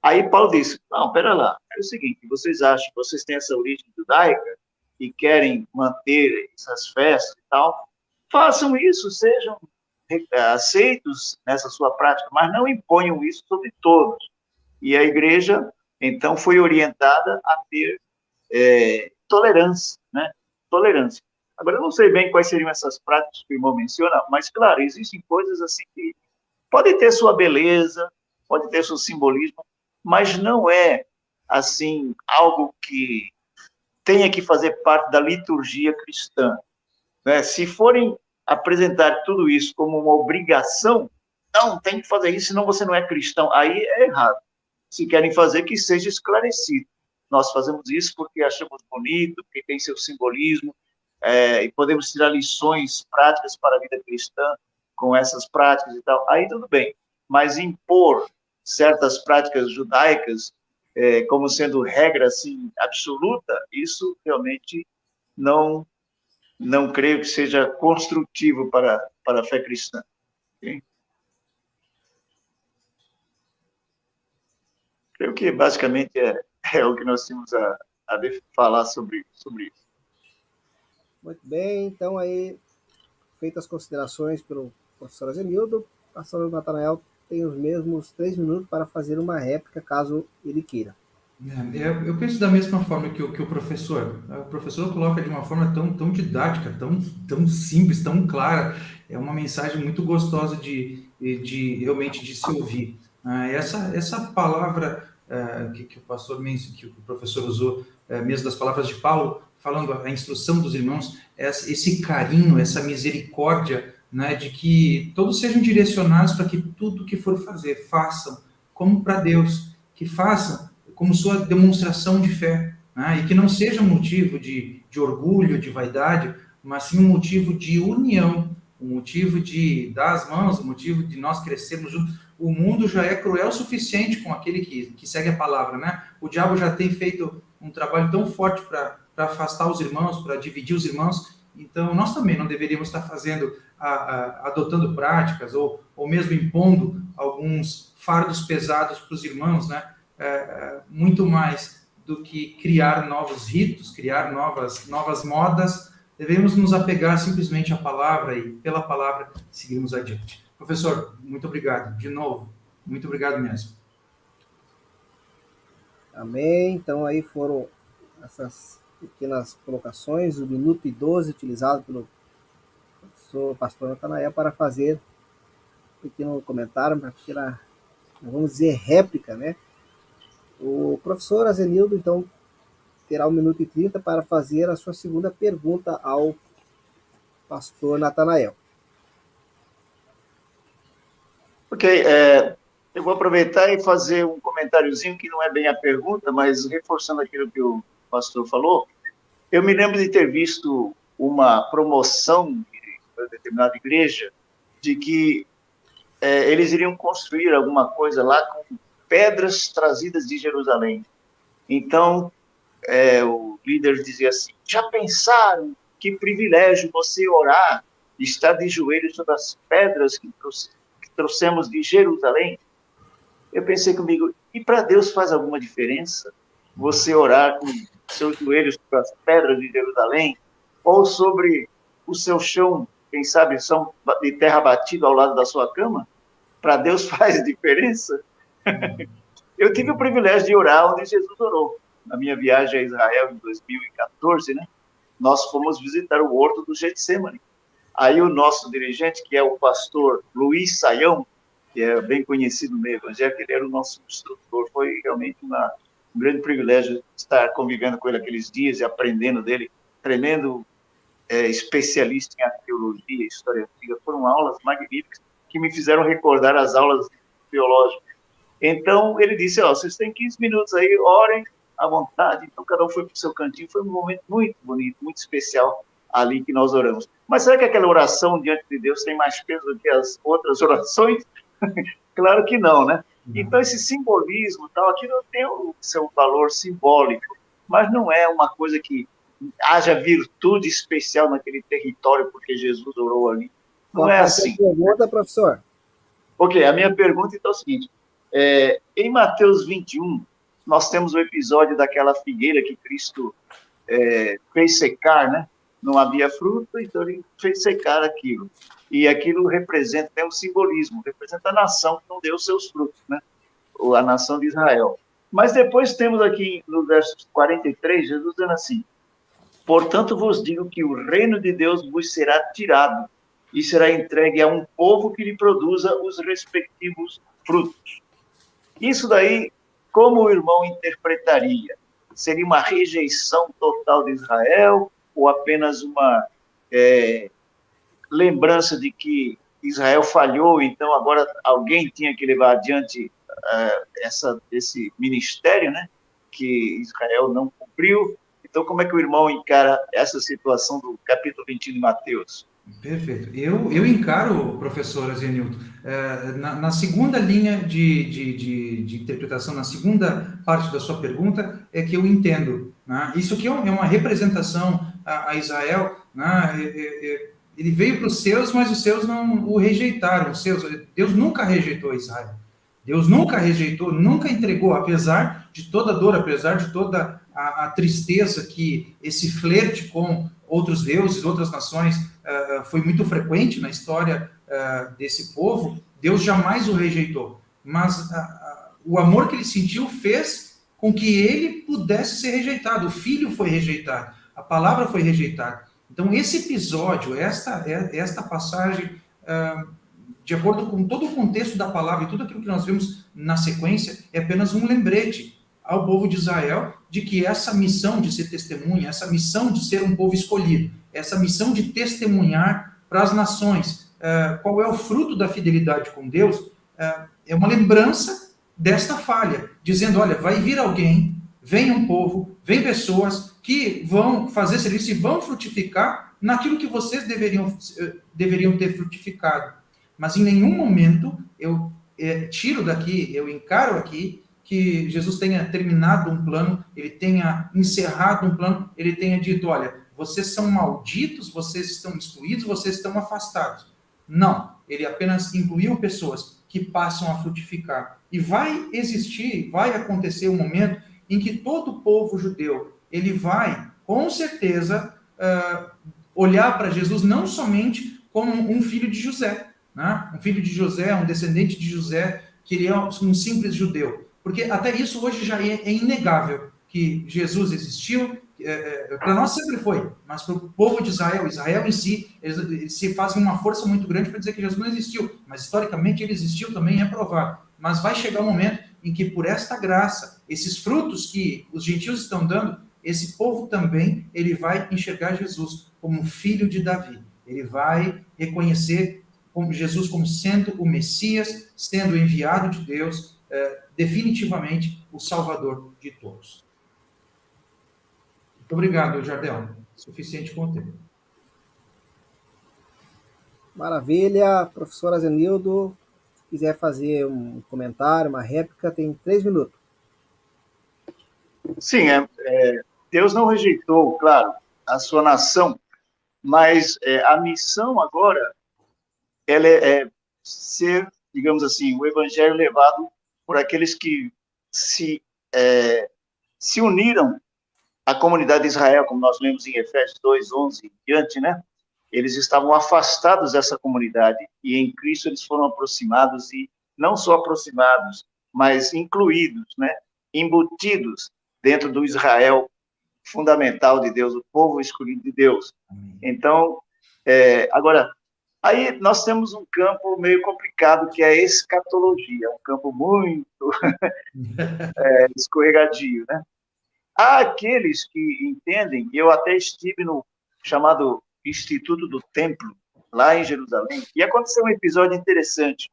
Aí Paulo disse, não, pera lá, é o seguinte, vocês acham que vocês têm essa origem judaica e querem manter essas festas e tal, façam isso, sejam aceitos nessa sua prática, mas não imponham isso sobre todos. E a igreja, então, foi orientada a ter tolerância, né? Tolerância. Agora, eu não sei bem quais seriam essas práticas que o irmão menciona, mas, claro, existem coisas assim que podem ter sua beleza, pode ter seu simbolismo, mas não é, assim, algo que tenha que fazer parte da liturgia cristã, né? Se forem apresentar tudo isso como uma obrigação, não, tem que fazer isso, senão você não é cristão. Aí é errado. Se querem fazer, que seja esclarecido. Nós fazemos isso porque achamos bonito, porque tem seu simbolismo, e podemos tirar lições práticas para a vida cristã com essas práticas e tal. Aí tudo bem. mas impor certas práticas judaicas como sendo regra assim absoluta, isso realmente não creio que seja construtivo para a fé cristã. Okay? Creio que basicamente é o que nós tínhamos a falar sobre isso. Muito bem, então aí, feitas as considerações pelo professor Zenildo, o pastor Natanael tem os mesmos 3 minutos para fazer uma réplica, caso ele queira. Eu penso da mesma forma que o professor. O professor coloca de uma forma tão didática, tão simples, tão clara. É uma mensagem muito gostosa de realmente de se ouvir. Essa palavra que o pastor que o professor usou, mesmo das palavras de Paulo, falando a instrução dos irmãos, esse carinho, essa misericórdia, né, de que todos sejam direcionados para que tudo que for fazer, façam como para Deus, que façam como sua demonstração de fé, né? E que não seja um motivo de orgulho, de vaidade, mas sim um motivo de união, um motivo de dar as mãos, um motivo de nós crescermos juntos. O mundo já é cruel o suficiente com aquele que segue a palavra, né? O diabo já tem feito um trabalho tão forte para afastar os irmãos, para dividir os irmãos, então nós também não deveríamos estar fazendo, adotando práticas ou mesmo impondo alguns fardos pesados para os irmãos, né? Muito mais do que criar novos ritos, criar novas modas, devemos nos apegar simplesmente à palavra e, pela palavra, seguirmos adiante. Professor, muito obrigado. De novo, muito obrigado mesmo. Amém. Então aí foram essas pequenas colocações, o minuto e 12 utilizado pelo professor pastor Natanael para fazer um pequeno comentário, para tirar, vamos dizer, réplica, né? O professor Azenildo, então, terá 1 minuto e 30 para fazer a sua segunda pergunta ao pastor Natanael. Ok, eu vou aproveitar e fazer um comentáriozinho que não é bem a pergunta, mas reforçando aquilo que o pastor falou. Eu me lembro de ter visto uma promoção de uma determinada igreja de que eles iriam construir alguma coisa lá com pedras trazidas de Jerusalém. Então, o líder dizia assim, já pensaram que privilégio você orar e estar de joelhos sobre as pedras que trouxemos de Jerusalém? Eu pensei comigo, e para Deus faz alguma diferença você orar com seus joelhos sobre as pedras de Jerusalém ou sobre o seu chão, quem sabe, são de terra batida ao lado da sua cama? Para Deus faz diferença? Eu tive o privilégio de orar onde Jesus orou. Na minha viagem a Israel em 2014, né? Nós fomos visitar o horto do Getsemane. Aí o nosso dirigente, que é o pastor Luiz Saião, que é bem conhecido no meio evangélico, ele era o nosso instrutor. Foi realmente um grande privilégio estar convivendo com ele aqueles dias e aprendendo dele. Tremendo especialista em arqueologia, história antiga. Foram aulas magníficas que me fizeram recordar as aulas teológicas. Então, ele disse, vocês têm 15 minutos aí, orem à vontade. Então, cada um foi para o seu cantinho. Foi um momento muito bonito, muito especial ali que nós oramos. Mas será que aquela oração diante de Deus tem mais peso do que as outras orações? Claro que não, né? Então, esse simbolismo, tal, aqui não tem o seu valor simbólico, mas não é uma coisa que haja virtude especial naquele território porque Jesus orou ali. Não é assim. Qual é a pergunta, professor? Ok, a minha pergunta então é o seguinte. Em Mateus 21, nós temos o episódio daquela figueira que Cristo fez secar, né? Não havia fruto, então ele fez secar aquilo. E aquilo representa, tem um simbolismo, representa a nação que não deu seus frutos, né? A nação de Israel. Mas depois temos aqui no verso 43, Jesus dizendo assim, portanto vos digo que o reino de Deus vos será tirado e será entregue a um povo que lhe produza os respectivos frutos. Isso daí, como o irmão interpretaria? Seria uma rejeição total de Israel ou apenas uma lembrança de que Israel falhou, então agora alguém tinha que levar adiante esse ministério, né, que Israel não cumpriu? Então, como é que o irmão encara essa situação do capítulo 21 de Mateus? Perfeito. Eu encaro, professor Azenilton, na segunda linha de interpretação, na segunda parte da sua pergunta, é que eu entendo. Né? Isso aqui é uma representação a Israel. Né? Ele veio para os seus, mas os seus não o rejeitaram. Deus nunca rejeitou Israel. Deus nunca rejeitou, nunca entregou, apesar de toda a dor, apesar de toda a tristeza que esse flerte com outros deuses, outras nações, foi muito frequente na história desse povo. Deus jamais o rejeitou. Mas o amor que ele sentiu fez com que ele pudesse ser rejeitado. O filho foi rejeitado, a palavra foi rejeitada. Então, esse episódio, esta passagem, de acordo com todo o contexto da palavra e tudo aquilo que nós vemos na sequência, é apenas um lembrete ao povo de Israel de que essa missão de ser testemunha, essa missão de ser um povo escolhido, essa missão de testemunhar para as nações qual é o fruto da fidelidade com Deus, é uma lembrança desta falha, dizendo, olha, vai vir alguém, vem um povo, vem pessoas que vão fazer serviço e vão frutificar naquilo que vocês deveriam ter frutificado. Mas em nenhum momento eu tiro daqui, eu encaro aqui que Jesus tenha terminado um plano, ele tenha encerrado um plano, ele tenha dito, olha, vocês são malditos, vocês estão excluídos, vocês estão afastados. Não, ele apenas incluiu pessoas que passam a frutificar. E vai existir, vai acontecer um momento em que todo o povo judeu, ele vai, com certeza, olhar para Jesus não somente como um filho de José, né? Um filho de José, um descendente de José, que ele é um simples judeu. Porque até isso hoje já é inegável, que Jesus existiu, para nós sempre foi, mas para o povo de Israel, Israel em si, eles se fazem uma força muito grande para dizer que Jesus não existiu, mas historicamente ele existiu também, é provado. Mas vai chegar um momento em que por esta graça, esses frutos que os gentios estão dando, esse povo também, ele vai enxergar Jesus como filho de Davi. Ele vai reconhecer Jesus como sendo o Messias, sendo o enviado de Deus, definitivamente o Salvador de todos. Muito obrigado, Jardel. Suficiente com o tempo. Maravilha. Professor Azenildo, se quiser fazer um comentário, uma réplica, tem 3 minutos. Sim, Deus não rejeitou, claro, a sua nação, mas a missão agora ela é ser, digamos assim, o evangelho levado por aqueles que se uniram à comunidade de Israel, como nós lemos em Efésios 2:11 e diante, né? Eles estavam afastados dessa comunidade e em Cristo eles foram aproximados e não só aproximados, mas incluídos, né? Embutidos dentro do Israel fundamental de Deus, o povo escolhido de Deus. Então, agora, aí nós temos um campo meio complicado, que é a escatologia, um campo muito escorregadio, né? Há aqueles que entendem, eu até estive no chamado Instituto do Templo, lá em Jerusalém, e aconteceu um episódio interessante.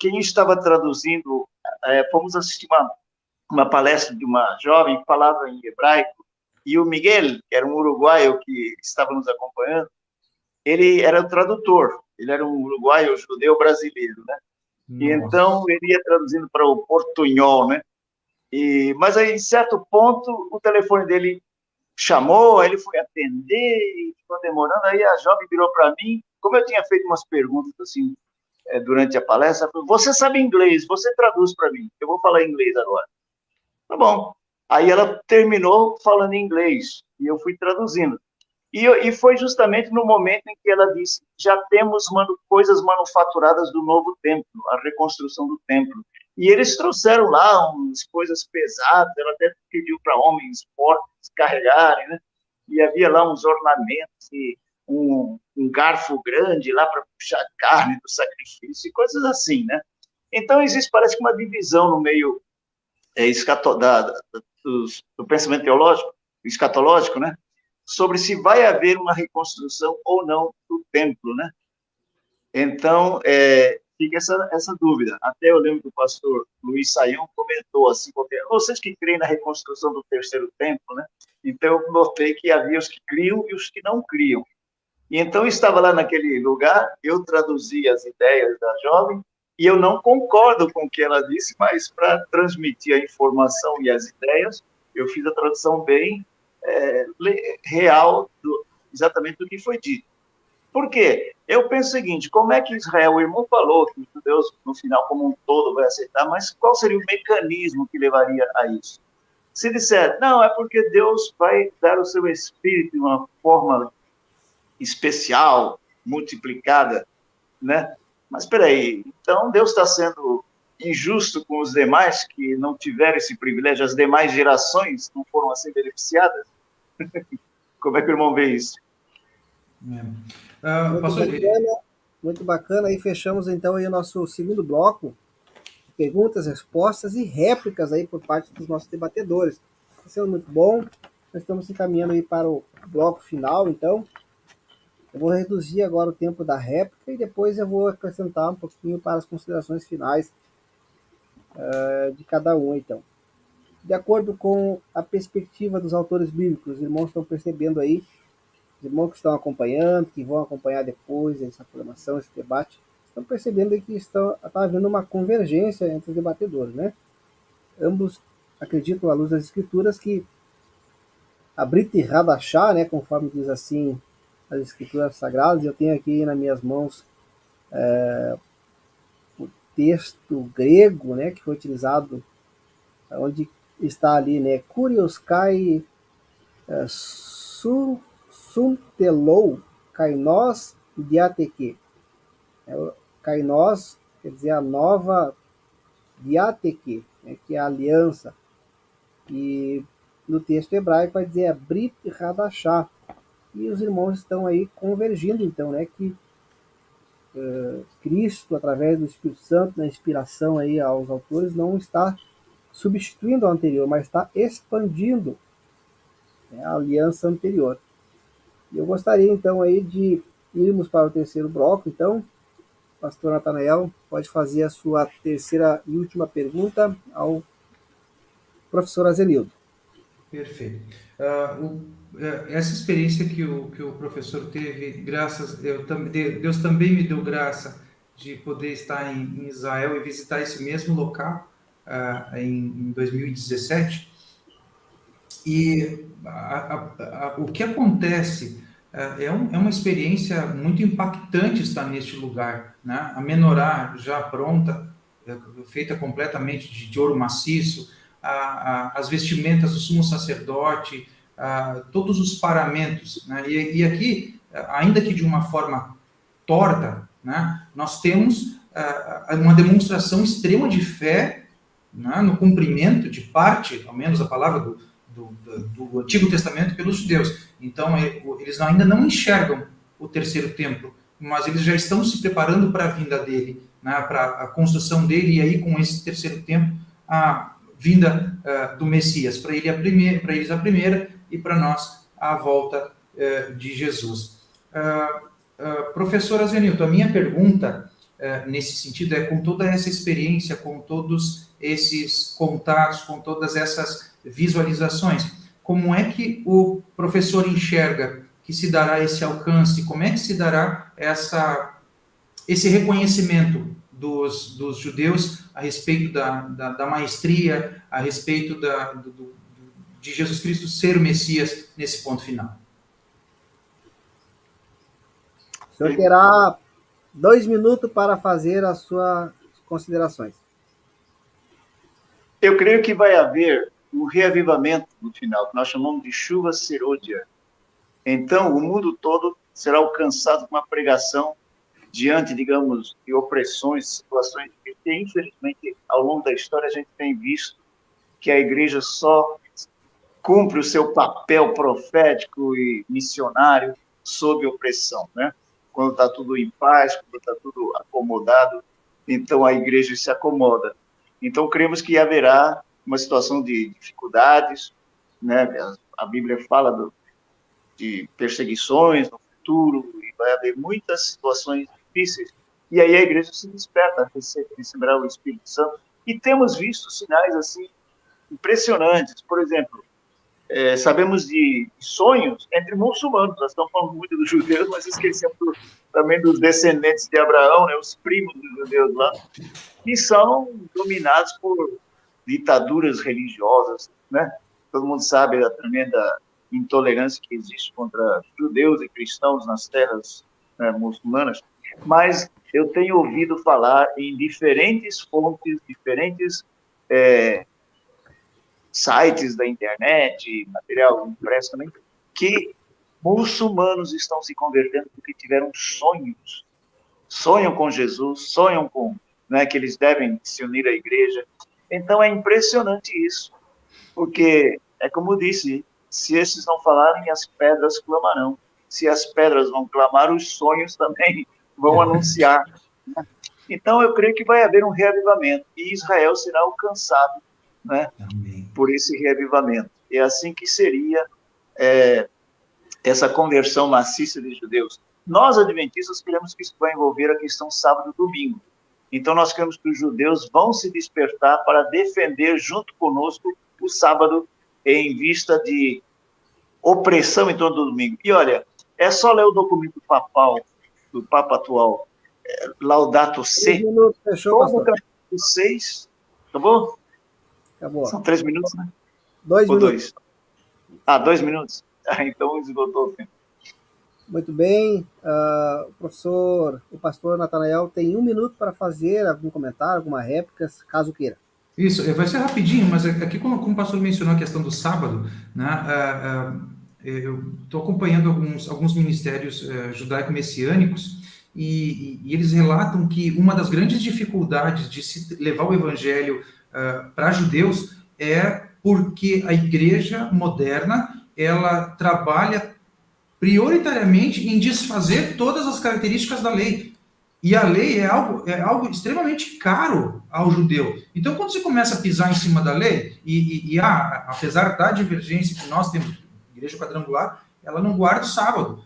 Quem estava traduzindo, fomos assistir uma palestra de uma jovem que falava em hebraico, e o Miguel, que era um uruguaio que estava nos acompanhando, ele era o tradutor, ele era um uruguaio judeu brasileiro, né? Nossa. E então ele ia traduzindo para o portunhol, né? Mas aí, em certo ponto, o telefone dele chamou, aí ele foi atender, e ficou demorando, aí a jovem virou para mim, como eu tinha feito umas perguntas assim durante a palestra, falou, você sabe inglês, você traduz para mim, eu vou falar inglês agora. Tá bom. Aí ela terminou falando em inglês, e eu fui traduzindo. E foi justamente no momento em que ela disse, já temos coisas manufaturadas do novo templo, a reconstrução do templo. E eles trouxeram lá umas coisas pesadas, ela até pediu para homens fortes carregarem, né? E havia lá uns ornamentos e um garfo grande lá para puxar carne do sacrifício, e coisas assim, né? Então, existe, parece que uma divisão no meio do pensamento teológico, escatológico, né? Sobre se vai haver uma reconstrução ou não do templo, né? Então, fica essa dúvida. Até eu lembro que o pastor Luiz Saião comentou assim, vocês que creem na reconstrução do terceiro templo, né? Então, eu notei que havia os que criam e os que não criam. E então eu estava lá naquele lugar, eu traduzi as ideias da jovem, e eu não concordo com o que ela disse, mas para transmitir a informação e as ideias, eu fiz a tradução bem real, exatamente do que foi dito. Por quê? Eu penso o seguinte, como é que Israel, o irmão falou que os judeus, no final, como um todo, vai aceitar, mas qual seria o mecanismo que levaria a isso? Se disser, não, é porque Deus vai dar o seu espírito de uma forma especial, multiplicada, né? Mas espera aí, então Deus está sendo injusto com os demais que não tiveram esse privilégio, as demais gerações não foram assim beneficiadas? Como é que o irmão vê isso? Pastor, Muito bacana. Aí fechamos então aí o nosso segundo bloco, perguntas, respostas e réplicas aí por parte dos nossos debatedores. Está sendo muito bom. Nós estamos encaminhando aí para o bloco final, então. Eu vou reduzir agora o tempo da réplica e depois eu vou acrescentar um pouquinho para as considerações finais de cada um, então. De acordo com a perspectiva dos autores bíblicos, os irmãos estão percebendo aí, os irmãos que estão acompanhando, que vão acompanhar depois essa programação, esse debate, estão percebendo que está havendo uma convergência entre os debatedores, né? Ambos acreditam, à luz das escrituras, que a Brit Hadashah, né, conforme diz assim as escrituras sagradas, eu tenho aqui nas minhas mãos o texto grego, né, que foi utilizado, onde está ali, né, Kurios kai suntelou kainos diateke. Kainos quer dizer a nova diateke, né, que é a aliança. E no texto hebraico vai dizer a Brit Hadashah. E os irmãos estão aí convergindo, então, né, que Cristo, através do Espírito Santo, na inspiração aí aos autores, não está substituindo a anterior, mas está expandindo, né, a aliança anterior. E eu gostaria, então, aí de irmos para o terceiro bloco. Então, pastor Natanael, pode fazer a sua terceira e última pergunta ao professor Azenildo. Perfeito. Essa experiência que o professor teve, Deus também me deu graça de poder estar em Israel e visitar esse mesmo local em 2017. E o que acontece é uma experiência muito impactante estar neste lugar, né? A menorá já pronta, feita completamente de ouro maciço, as vestimentas do sumo sacerdote, todos os paramentos, né? E aqui, ainda que de uma forma torta, né, nós temos uma demonstração extrema de fé, né, no cumprimento de parte, ao menos a palavra do Antigo Testamento pelos judeus. Então, eles ainda não enxergam o terceiro templo, mas eles já estão se preparando para a vinda dele, né, para a construção dele, e aí com esse terceiro templo, a vinda do Messias, para eles a primeira e para nós a volta de Jesus. Professor Azenilton, a minha pergunta nesse sentido é, com toda essa experiência, com todos esses contatos, com todas essas visualizações, como é que o professor enxerga que se dará esse alcance, como é que se dará esse reconhecimento dos judeus a respeito da maestria, a respeito de Jesus Cristo ser o Messias nesse ponto final? O senhor terá 2 minutos para fazer as suas considerações. Eu creio que vai haver um reavivamento no final, que nós chamamos de chuva serôdia. Então, o mundo todo será alcançado com uma pregação diante, digamos, de opressões, situações que, infelizmente, ao longo da história, a gente tem visto que a igreja só cumpre o seu papel profético e missionário sob opressão, né? Quando está tudo em paz, quando está tudo acomodado, então a igreja se acomoda. Então, cremos que haverá uma situação de dificuldades, né? A Bíblia fala de perseguições no futuro, e vai haver muitas situações difíceis, e aí a igreja se desperta, receberá o Espírito Santo, e temos visto sinais, assim, impressionantes. Por exemplo, sabemos de sonhos entre muçulmanos. Nós estamos falando muito dos judeus, mas esquecemos também dos descendentes de Abraão, né, os primos dos judeus lá, que são dominados por ditaduras religiosas, né? Todo mundo sabe da tremenda intolerância que existe contra judeus e cristãos nas terras, né, muçulmanas, mas eu tenho ouvido falar em diferentes fontes, diferentes sites da internet, material impresso também, que muçulmanos estão se convertendo porque tiveram sonhos. Sonham com Jesus, sonham com, né, que eles devem se unir à igreja. Então é impressionante isso, porque é como eu disse, se esses não falarem, as pedras clamarão. Se as pedras vão clamar, os sonhos também vão anunciar. Então eu creio que vai haver um reavivamento e Israel será alcançado, né, por esse reavivamento. É assim que seria essa conversão maciça de judeus. Nós, adventistas, queremos que isso vai envolver a questão sábado e domingo. Então, nós queremos que os judeus vão se despertar para defender, junto conosco, o sábado, em vista de opressão em torno do domingo. E, olha, é só ler o documento papal, do Papa atual, Laudato Si, 3 minutos, fechou, todo o pastor. capítulo 6, acabou? Acabou. São 3 minutos, né? 2 Ou minutos. 2? 2 minutos? Então, esgotou o tempo. Muito bem. O pastor Natanael tem 1 minuto para fazer algum comentário, alguma réplica, caso queira. Isso, vai ser rapidinho, mas aqui, como o pastor mencionou a questão do sábado, né, eu estou acompanhando alguns ministérios judaico-messiânicos e eles relatam que uma das grandes dificuldades de se levar o evangelho para judeus é porque a igreja moderna, ela trabalha prioritariamente em desfazer todas as características da lei. E a lei é algo extremamente caro ao judeu. Então, quando você começa a pisar em cima da lei, apesar da divergência que nós temos, a igreja quadrangular, ela não guarda o sábado.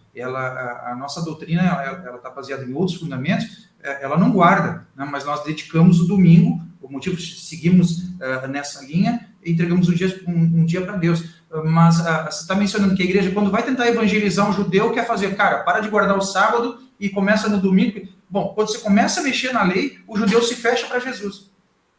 A nossa doutrina ela está baseada em outros fundamentos, ela não guarda, né? Mas nós dedicamos o domingo, o motivo de seguimos nessa linha, e entregamos um dia para Deus. Mas você está mencionando que a igreja, quando vai tentar evangelizar um judeu, quer fazer, cara, para de guardar o sábado e começa no domingo. Bom, quando você começa a mexer na lei, o judeu se fecha para Jesus.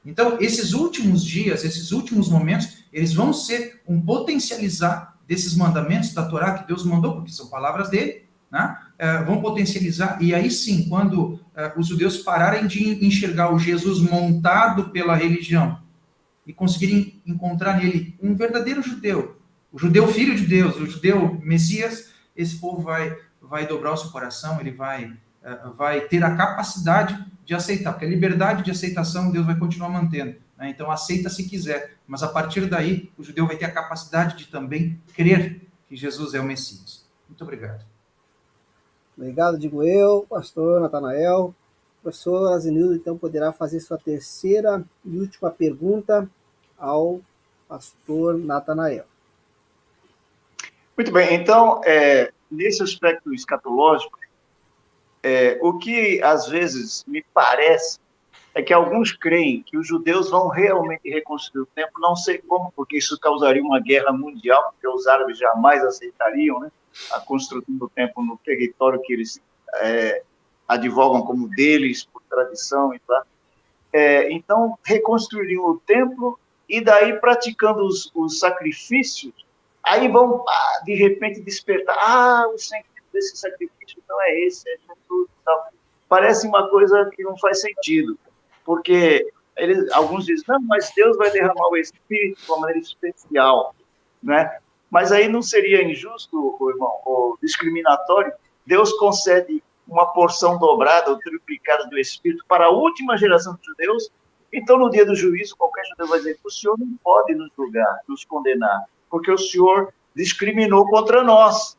Então, esses últimos dias, esses últimos momentos, eles vão ser um potencializar desses mandamentos da Torá que Deus mandou, porque são palavras dele, né? Vão potencializar, e aí sim, quando os judeus pararem de enxergar o Jesus montado pela religião e conseguirem encontrar nele um verdadeiro judeu, o judeu filho de Deus, o judeu Messias, esse povo vai dobrar o seu coração, ele vai ter a capacidade de aceitar, porque a liberdade de aceitação Deus vai continuar mantendo, né? Então aceita se quiser, mas a partir daí o judeu vai ter a capacidade de também crer que Jesus é o Messias. Muito obrigado. Obrigado, digo eu, pastor Natanael. O professor Azenildo, então, poderá fazer sua terceira e última pergunta ao pastor Natanael. Muito bem, então, nesse aspecto escatológico, o que às vezes me parece é que alguns creem que os judeus vão realmente reconstruir o templo, não sei como, porque isso causaria uma guerra mundial, porque os árabes jamais aceitariam, né, a construção do templo no território que eles advogam como deles, por tradição e tal. Então, reconstruiriam o templo e daí, praticando os sacrifícios, aí vão, de repente, despertar, o sentido desse sacrifício então é esse, é Jesus e tal. Parece uma coisa que não faz sentido, porque alguns dizem, não, mas Deus vai derramar o Espírito de uma maneira especial, né? Mas aí não seria injusto, irmão, ou discriminatório? Deus concede uma porção dobrada ou triplicada do Espírito para a última geração de judeus, então no dia do juízo, qualquer judeu vai dizer, o Senhor não pode nos julgar, nos condenar, porque o Senhor discriminou contra nós.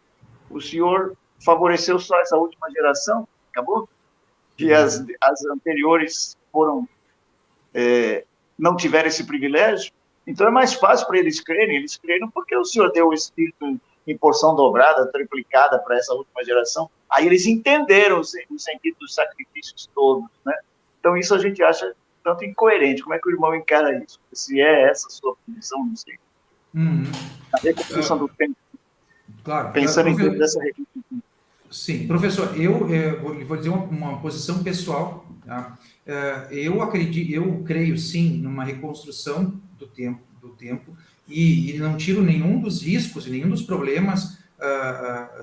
O Senhor favoreceu só essa última geração, acabou? Que as anteriores não tiveram esse privilégio. Então é mais fácil para eles creram porque o Senhor deu o Espírito em porção dobrada, triplicada para essa última geração. Aí eles entenderam o sentido dos sacrifícios todos, né? Então isso a gente acha tanto incoerente. Como é que o irmão encara isso? Se é essa a sua posição, não sei. Uhum. A reconstrução do templo, Claro. pensando em toda essa reconstrução. Sim, professor, eu vou dizer uma posição pessoal, tá? Eu acredito, eu creio sim numa reconstrução do tempo e não tiro nenhum dos riscos e nenhum dos problemas,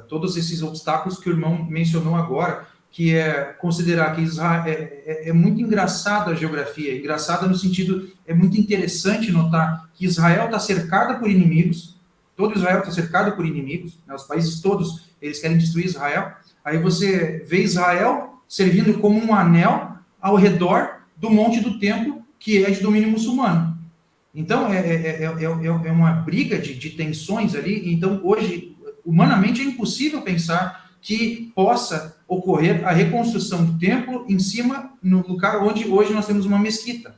todos esses obstáculos que o irmão mencionou agora, que é considerar que Israel é muito engraçada a geografia, engraçada no sentido, é muito interessante notar que Israel está cercada por inimigos, todo Israel está cercado por inimigos, né? Os países todos eles querem destruir Israel. Aí você vê Israel servindo como um anel ao redor do monte do templo, que é de domínio muçulmano. Então, é uma briga de tensões ali. Então, hoje, humanamente, é impossível pensar que possa ocorrer a reconstrução do templo em cima, no lugar onde hoje nós temos uma mesquita.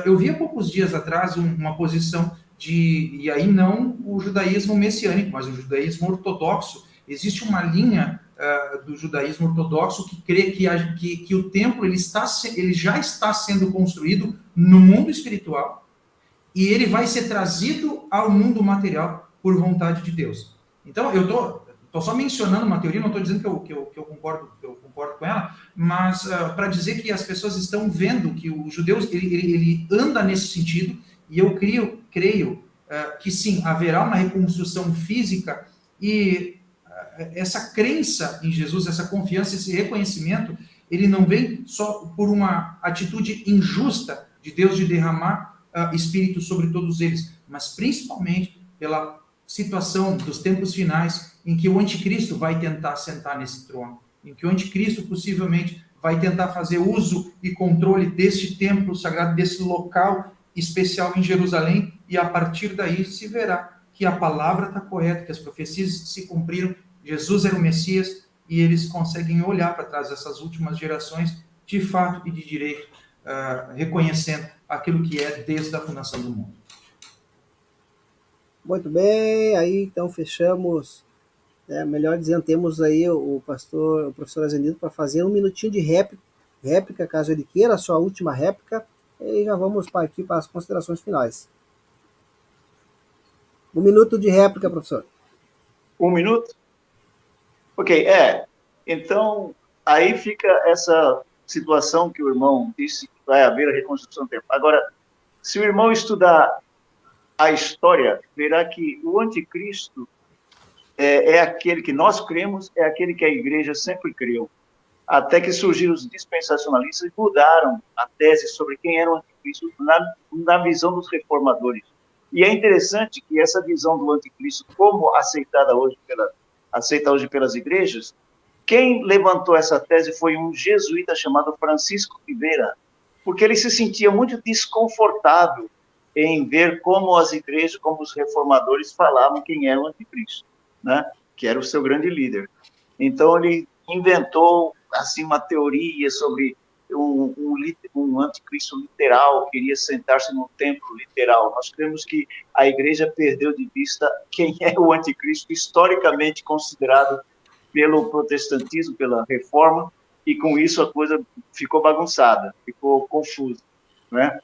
Eu vi há poucos dias atrás uma posição e aí não o judaísmo messiânico, mas o judaísmo ortodoxo. Existe uma linha do judaísmo ortodoxo que crê que o templo ele já está sendo construído no mundo espiritual e ele vai ser trazido ao mundo material por vontade de Deus. Então, eu estou só mencionando uma teoria, não estou dizendo que eu concordo com ela, mas para dizer que as pessoas estão vendo que o judeu ele anda nesse sentido, e eu creio que sim, haverá uma reconstrução física, e essa crença em Jesus, essa confiança, esse reconhecimento, ele não vem só por uma atitude injusta de Deus de derramar Espírito sobre todos eles, mas principalmente pela situação dos tempos finais em que o anticristo vai tentar sentar nesse trono, em que o anticristo possivelmente vai tentar fazer uso e controle deste templo sagrado, desse local especial em Jerusalém, e a partir daí se verá que a palavra está correta, que as profecias se cumpriram, Jesus era o Messias, e eles conseguem olhar para trás dessas últimas gerações de fato e de direito, reconhecendo aquilo que é desde a fundação do mundo. Muito bem, aí então fechamos, né, melhor dizendo, temos aí o professor Azenildo para fazer um minutinho de réplica, caso ele queira, a sua última réplica, e já vamos partir para as considerações finais. Um minuto de réplica, professor. 1 minuto? Ok, então, aí fica essa situação que o irmão disse que vai haver a reconstrução do templo. Agora, se o irmão estudar a história, verá que o anticristo é aquele que nós cremos, é aquele que a igreja sempre creu. Até que surgiram os dispensacionalistas e mudaram a tese sobre quem era o anticristo na visão dos reformadores. E é interessante que essa visão do anticristo, como aceita hoje pelas igrejas, quem levantou essa tese foi um jesuíta chamado Francisco Rivera, porque ele se sentia muito desconfortável em ver como as igrejas, como os reformadores falavam quem era o anticristo, né? Que era o seu grande líder. Então ele inventou assim uma teoria sobre um anticristo literal, queria sentar-se no templo literal. Nós cremos que a igreja perdeu de vista quem é o anticristo historicamente considerado pelo protestantismo, pela reforma, e com isso a coisa ficou bagunçada, ficou confusa, né?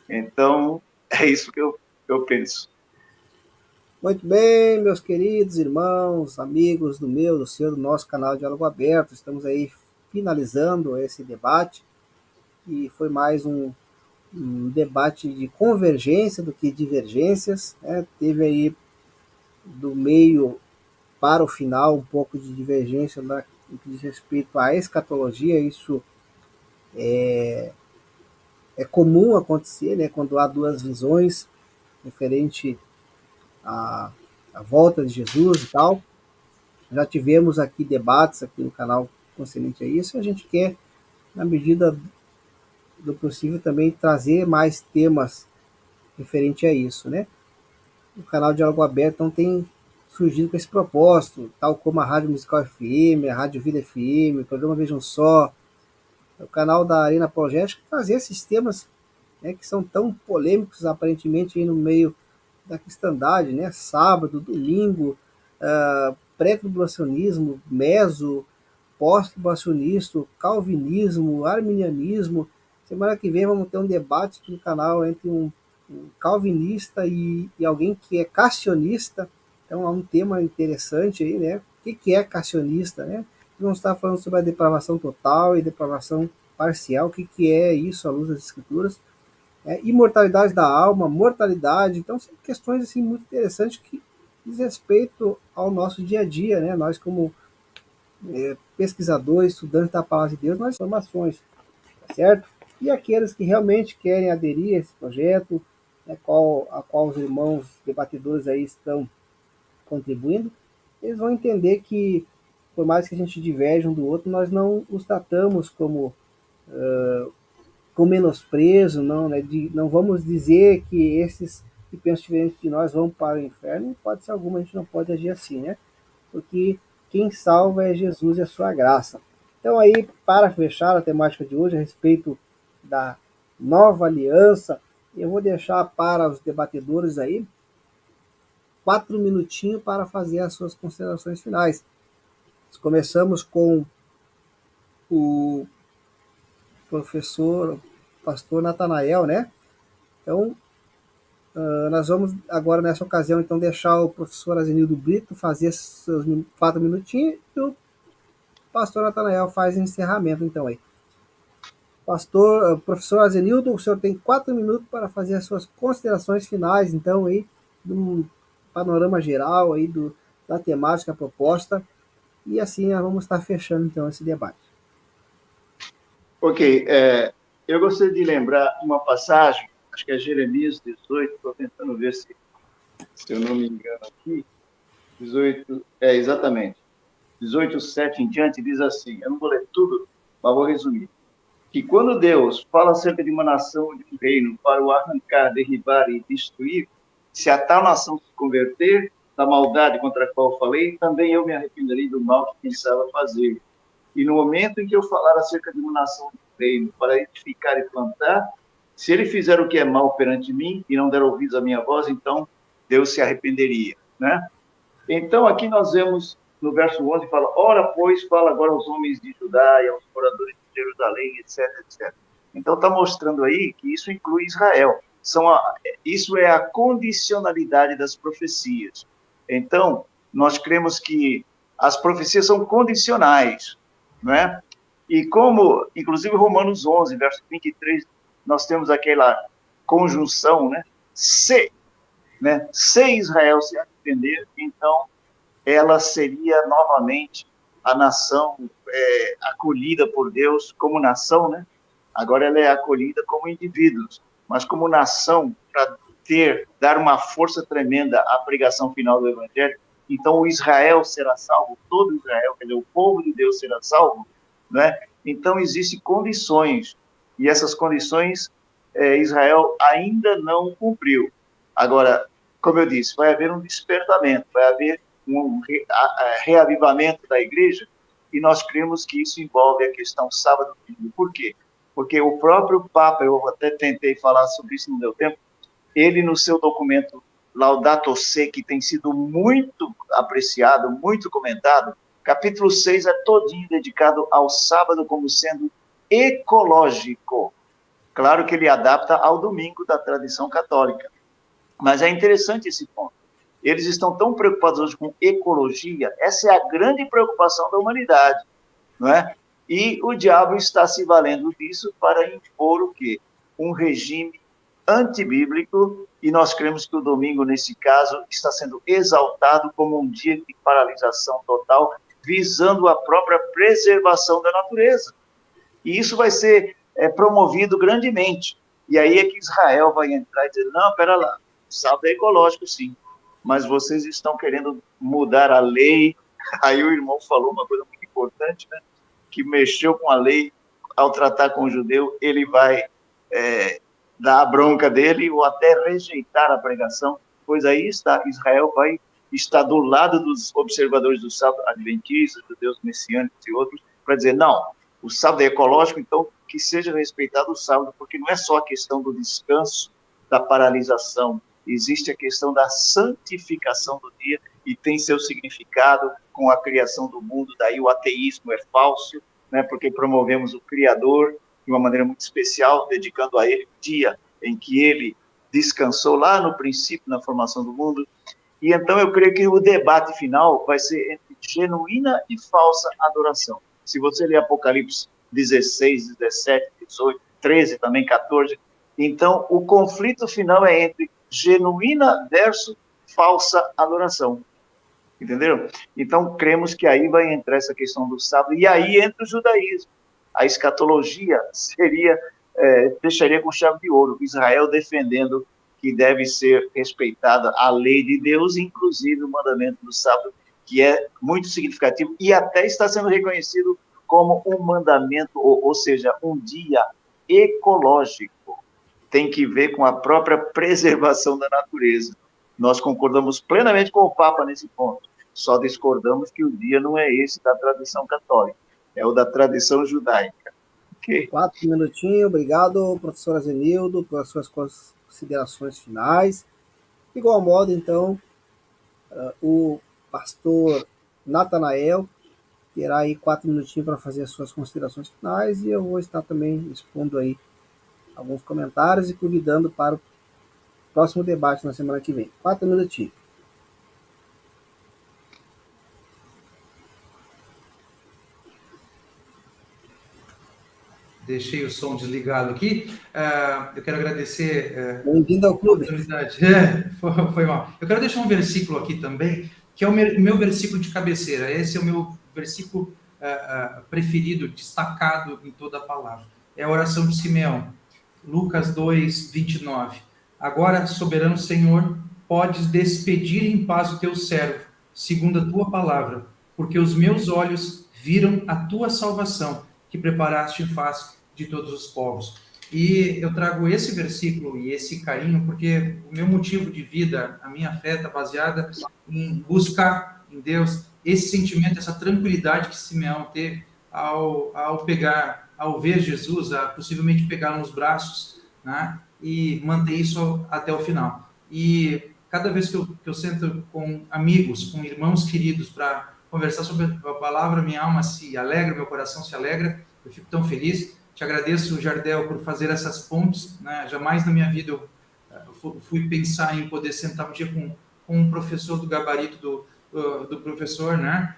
Então, é isso que eu penso. Muito bem, meus queridos irmãos, amigos do seu, do nosso canal Diálogo Aberto, estamos aí finalizando esse debate, e foi mais um debate de convergência do que divergências, né? Teve aí do meio para o final um pouco de divergência no que diz respeito à escatologia. Isso é comum acontecer, né, quando há duas visões referente à, à volta de Jesus e tal. Já tivemos aqui debates aqui no canal concernente a isso, e a gente quer, na medida do possível, também trazer mais temas referente a isso, né? O canal Diálogo Aberto então tem surgido com esse propósito, tal como a Rádio Musical FM, a Rádio Vida FM, o programa Vejam Só, o canal da Arena Apologética, trazer esses temas, né, que são tão polêmicos aparentemente aí no meio da cristandade, né? Sábado, domingo, pré-tribulacionismo, meso, pós-tribulacionista, calvinismo, arminianismo. Semana que vem vamos ter um debate aqui no canal entre um calvinista e alguém que é cassionista. Então é um tema interessante aí, né? O que é cassionista, né? Vamos estar falando sobre a depravação total e depravação parcial. O que é isso à luz das escrituras? Imortalidade da alma, mortalidade. Então são questões assim muito interessantes que diz respeito ao nosso dia a dia, né? Nós como pesquisadores, estudantes da palavra de Deus, nós informações, tá certo? E aqueles que realmente querem aderir a esse projeto, a qual os irmãos debatedores aí estão contribuindo, eles vão entender que, por mais que a gente diverja um do outro, nós não os tratamos como com menosprezo, não, né? Não vamos dizer que esses que pensam diferente de nós vão para o inferno, em hipótese alguma a gente não pode agir assim, né? Porque quem salva é Jesus e a sua graça. Então aí, para fechar a temática de hoje a respeito da nova aliança, eu vou deixar para os debatedores aí 4 minutinhos para fazer as suas considerações finais. Começamos com o professor, pastor Natanael, né? Então, nós vamos agora, nessa ocasião, então, deixar o professor Azenildo Brito fazer seus 4 minutinhos e o pastor Natanael faz o encerramento, então, aí. Professor Azenildo, o senhor tem 4 minutos para fazer as suas considerações finais, então, aí, do panorama geral aí da temática proposta, e assim nós vamos estar fechando, então, esse debate. Ok, eu gostaria de lembrar uma passagem, acho que é Jeremias 18, estou tentando ver se eu não me engano aqui, 18, exatamente, 18:7 em diante, diz assim, eu não vou ler tudo, mas vou resumir, que quando Deus fala acerca de uma nação, de um reino, para o arrancar, derribar e destruir, se a tal nação se converter da maldade contra a qual falei, também eu me arrependerei do mal que pensava fazer. E no momento em que eu falar acerca de uma nação de reino, para edificar e plantar, se ele fizer o que é mal perante mim e não der ouvidos à minha voz, então Deus se arrependeria, né? Então, aqui nós vemos, no verso 11, fala, ora, pois, fala agora aos homens de Judá e aos moradores de Jerusalém, etc, etc. Então, está mostrando aí que isso inclui Israel. Isso é a condicionalidade das profecias. Então, nós cremos que as profecias são condicionais, não é? E como, inclusive, Romanos 11, verso 23, nós temos aquela conjunção, né? Se Israel se arrepender, então ela seria novamente a nação acolhida por Deus como nação, né? Agora ela é acolhida como indivíduos, mas como nação, para dar uma força tremenda à pregação final do Evangelho. Então o Israel será salvo, todo Israel, quer dizer, o povo de Deus será salvo, né? Então existem condições, e essas condições Israel ainda não cumpriu. Agora, como eu disse, vai haver um despertamento, vai haver um reavivamento da igreja, e nós cremos que isso envolve a questão sábado e domingo. Por quê? Porque o próprio Papa, eu até tentei falar sobre isso no meu tempo, ele no seu documento Laudato Si, que tem sido muito apreciado, muito comentado, capítulo 6 é todinho dedicado ao sábado como sendo ecológico. Claro que ele adapta ao domingo da tradição católica. Mas é interessante esse ponto. Eles estão tão preocupados hoje com ecologia, essa é a grande preocupação da humanidade, não é? E o diabo está se valendo disso para impor o quê? Um regime antibíblico, e nós cremos que o domingo, nesse caso, está sendo exaltado como um dia de paralisação total, visando a própria preservação da natureza. E isso vai ser promovido grandemente. E aí é que Israel vai entrar e dizer, não, pera lá, o sábado é ecológico, sim, mas vocês estão querendo mudar a lei. Aí o irmão falou uma coisa muito importante, né? Que mexeu com a lei ao tratar com o judeu, ele vai dar a bronca dele ou até rejeitar a pregação, pois aí está, Israel vai estar do lado dos observadores do sábado, adventistas, judeus messiânicos e outros, para dizer, não, o sábado é ecológico, então que seja respeitado o sábado, porque não é só a questão do descanso, da paralisação, existe a questão da santificação do dia e tem seu significado com a criação do mundo, daí o ateísmo é falso, né, porque promovemos o Criador de uma maneira muito especial, dedicando a ele o dia em que ele descansou lá no princípio, na formação do mundo. E então eu creio que o debate final vai ser entre genuína e falsa adoração. Se você ler Apocalipse 16, 17, 18, 13, também 14, então o conflito final é entre genuína versus falsa adoração. Entenderam? Então, cremos que aí vai entrar essa questão do sábado, e aí entra o judaísmo. A escatologia fecharia com chave de ouro, Israel defendendo que deve ser respeitada a lei de Deus, inclusive o mandamento do sábado, que é muito significativo e até está sendo reconhecido como um mandamento, ou seja, um dia ecológico. Tem que ver com a própria preservação da natureza. Nós concordamos plenamente com o Papa nesse ponto. Só discordamos que o dia não é esse da tradição católica, é o da tradição judaica. Okay? 4 minutinhos, obrigado, professor Zenildo, pelas suas considerações finais. De igual modo, então, o pastor Natanael terá aí 4 minutinhos para fazer as suas considerações finais, e eu vou estar também expondo aí alguns comentários e convidando para o próximo debate na semana que vem. 4 minutinhos. Deixei o som desligado aqui. Eu quero agradecer Bem-vindo ao a clube. oportunidade. Foi mal. Eu quero deixar um versículo aqui também, que é o meu versículo de cabeceira. Esse é o meu versículo preferido, destacado em toda a palavra. É a oração de Simeão, Lucas 2, 29. Agora, soberano Senhor, podes despedir em paz o teu servo, segundo a tua palavra, porque os meus olhos viram a tua salvação, que preparaste em face de todos os povos. E eu trago esse versículo e esse carinho porque o meu motivo de vida, a minha fé está baseada em buscar em Deus esse sentimento, essa tranquilidade que Simeão teve ao ver Jesus, a possivelmente pegá-lo nos braços, né, e manter isso até o final. E cada vez que eu sento com amigos, com irmãos queridos para conversar sobre a palavra, minha alma se alegra, meu coração se alegra, eu fico tão feliz. Te agradeço, Jardel, por fazer essas pontes, né? Jamais na minha vida eu fui pensar em poder sentar um dia com um professor do gabarito do professor, né?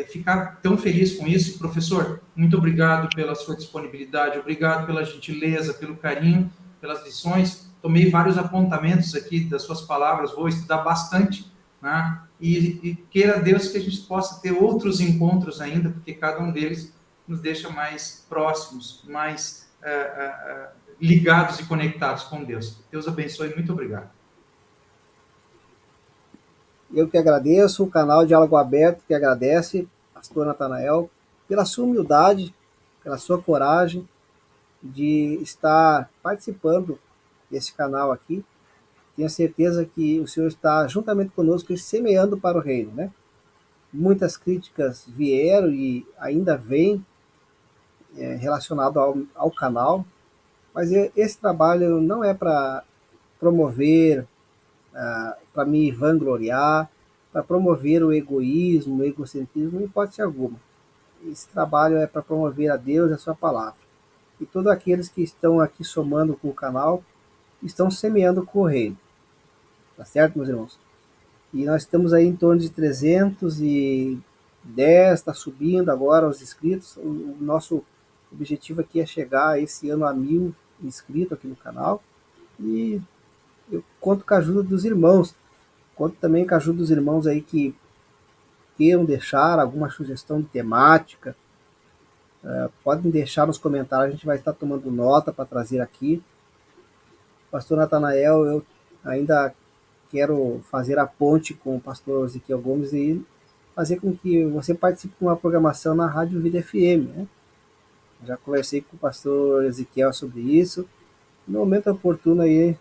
Ficar tão feliz com isso. Professor, muito obrigado pela sua disponibilidade, obrigado pela gentileza, pelo carinho, pelas lições. Tomei vários apontamentos aqui das suas palavras, vou estudar bastante, né? E queira Deus que a gente possa ter outros encontros ainda, porque cada um deles nos deixa mais próximos, mais ligados e conectados com Deus. Deus abençoe, muito obrigado. Eu que agradeço, o canal Diálogo Aberto que agradece, pastor Natanael, pela sua humildade, pela sua coragem de estar participando desse canal aqui. Tenho certeza que o senhor está juntamente conosco semeando para o reino, né? Muitas críticas vieram e ainda vêm relacionado ao canal, mas esse trabalho não é para promover, para me vangloriar, para promover o egoísmo, o egocentrismo, em hipótese alguma. Esse trabalho é para promover a Deus e a sua palavra. E todos aqueles que estão aqui somando com o canal estão semeando com o reino. Tá certo, meus irmãos? E nós estamos aí em torno de 310, está subindo agora os inscritos. O nosso objetivo aqui é chegar esse ano a 1.000 inscritos aqui no canal. E eu conto com a ajuda dos irmãos. Conto também com a ajuda dos irmãos aí que queiram deixar alguma sugestão de temática. Podem deixar nos comentários, a gente vai estar tomando nota para trazer aqui. Pastor Natanael, eu ainda quero fazer a ponte com o pastor Ezequiel Gomes e fazer com que você participe de uma programação na Rádio Vida FM, né? Já conversei com o pastor Ezequiel sobre isso. No momento oportuno aí,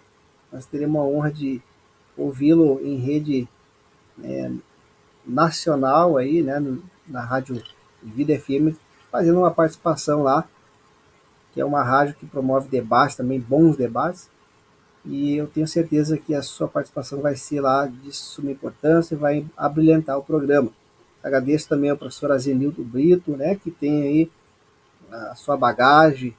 nós teremos a honra de ouvi-lo em rede nacional aí, né, na Rádio Vida FM, fazendo uma participação lá, que é uma rádio que promove debates também, bons debates. E eu tenho certeza que a sua participação vai ser lá de suma importância e vai abrilhantar o programa. Agradeço também ao professor Azenildo Brito, né, que tem aí a sua bagagem,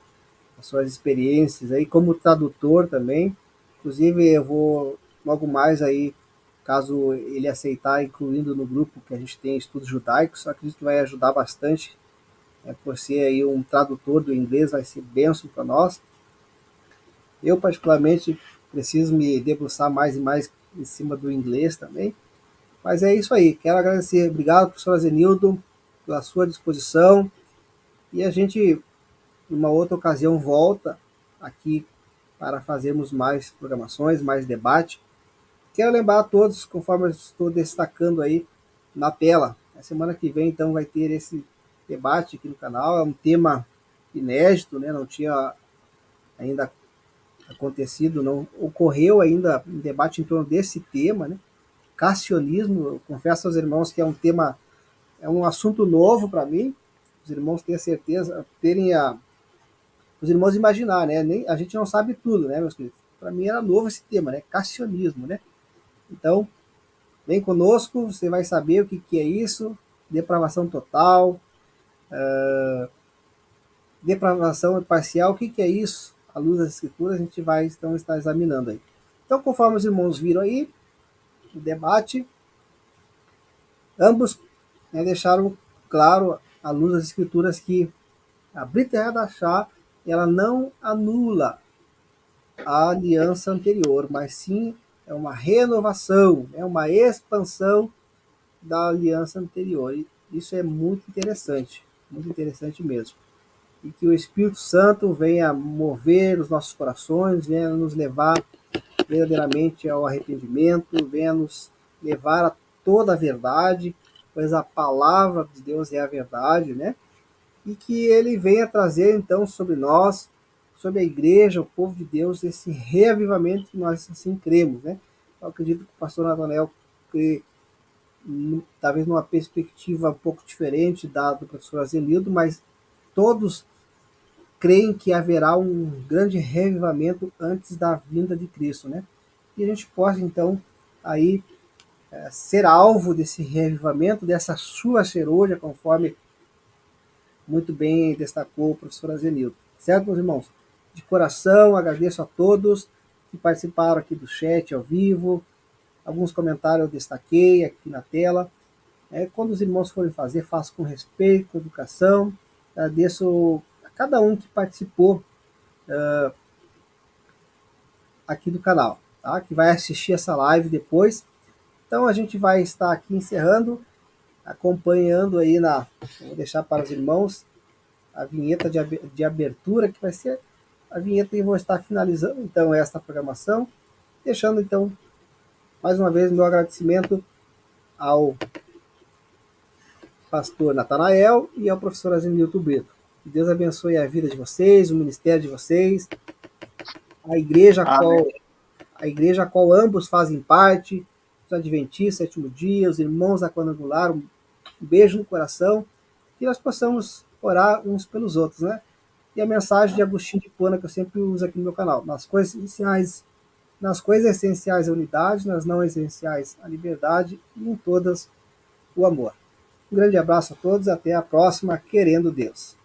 as suas experiências aí como tradutor também. Inclusive, eu vou logo mais aí, caso ele aceitar, incluindo no grupo que a gente tem estudos judaicos, acredito que vai ajudar bastante, por ser aí um tradutor do inglês, vai ser bênção para nós. Eu, particularmente, preciso me debruçar mais e mais em cima do inglês também. Mas é isso aí. Quero agradecer. Obrigado, professor Zenildo, pela sua disposição. E a gente, numa outra ocasião, volta aqui para fazermos mais programações, mais debate. Quero lembrar a todos, conforme eu estou destacando aí na tela, a semana que vem, então, vai ter esse debate aqui no canal. É um tema inédito, né? Não tinha ainda acontecido, não ocorreu ainda um debate em torno desse tema, né? Cassionismo. Eu confesso aos irmãos que é um tema, é um assunto novo para mim. Os irmãos têm a certeza, os irmãos imaginar, né? Nem, a gente não sabe tudo, né, meus queridos? Para mim era novo esse tema, né? Cassionismo, né? Então, vem conosco, você vai saber o que é isso, depravação total, depravação parcial, o que é isso? À luz das escrituras, a gente vai então estar examinando aí. Então, conforme os irmãos viram aí, o debate, ambos, né, deixaram claro, à luz das escrituras, que a Brit Hadashah, ela não anula a aliança anterior, mas sim é uma renovação, é uma expansão da aliança anterior. E isso é muito interessante mesmo. E que o Espírito Santo venha mover os nossos corações, venha nos levar verdadeiramente ao arrependimento, venha nos levar a toda a verdade, pois a palavra de Deus é a verdade, né? E que ele venha trazer então sobre nós, sobre a igreja, o povo de Deus, esse reavivamento que nós assim cremos, né? Eu acredito que o pastor Nathanael, que talvez numa perspectiva um pouco diferente da do professor Azenildo, mas todos creem que haverá um grande reavivamento antes da vinda de Cristo, né? E a gente pode então aí ser alvo desse reavivamento, dessa chuva serôdia, conforme muito bem destacou o professor Azenildo. Certo, meus irmãos? De coração, agradeço a todos que participaram aqui do chat ao vivo. Alguns comentários eu destaquei aqui na tela. Quando os irmãos forem fazer, façam com respeito, com educação. Agradeço a cada um que participou aqui do canal, tá? Que vai assistir essa live depois. Então a gente vai estar aqui encerrando, acompanhando aí vou deixar para os irmãos a vinheta de abertura, que vai ser a vinheta, e vou estar finalizando então esta programação, deixando então mais uma vez meu agradecimento ao pastor Nathanael e ao professor Azenildo Brito. Que Deus abençoe a vida de vocês, o ministério de vocês, a igreja a qual ambos fazem parte, os adventistas, sétimo dia, os irmãos da quadrangular, um beijo no coração, que nós possamos orar uns pelos outros, né? E a mensagem de Agostinho de Hipona, que eu sempre uso aqui no meu canal: nas coisas essenciais a unidade, nas não essenciais a liberdade, e em todas o amor. Um grande abraço a todos, até a próxima, querendo Deus.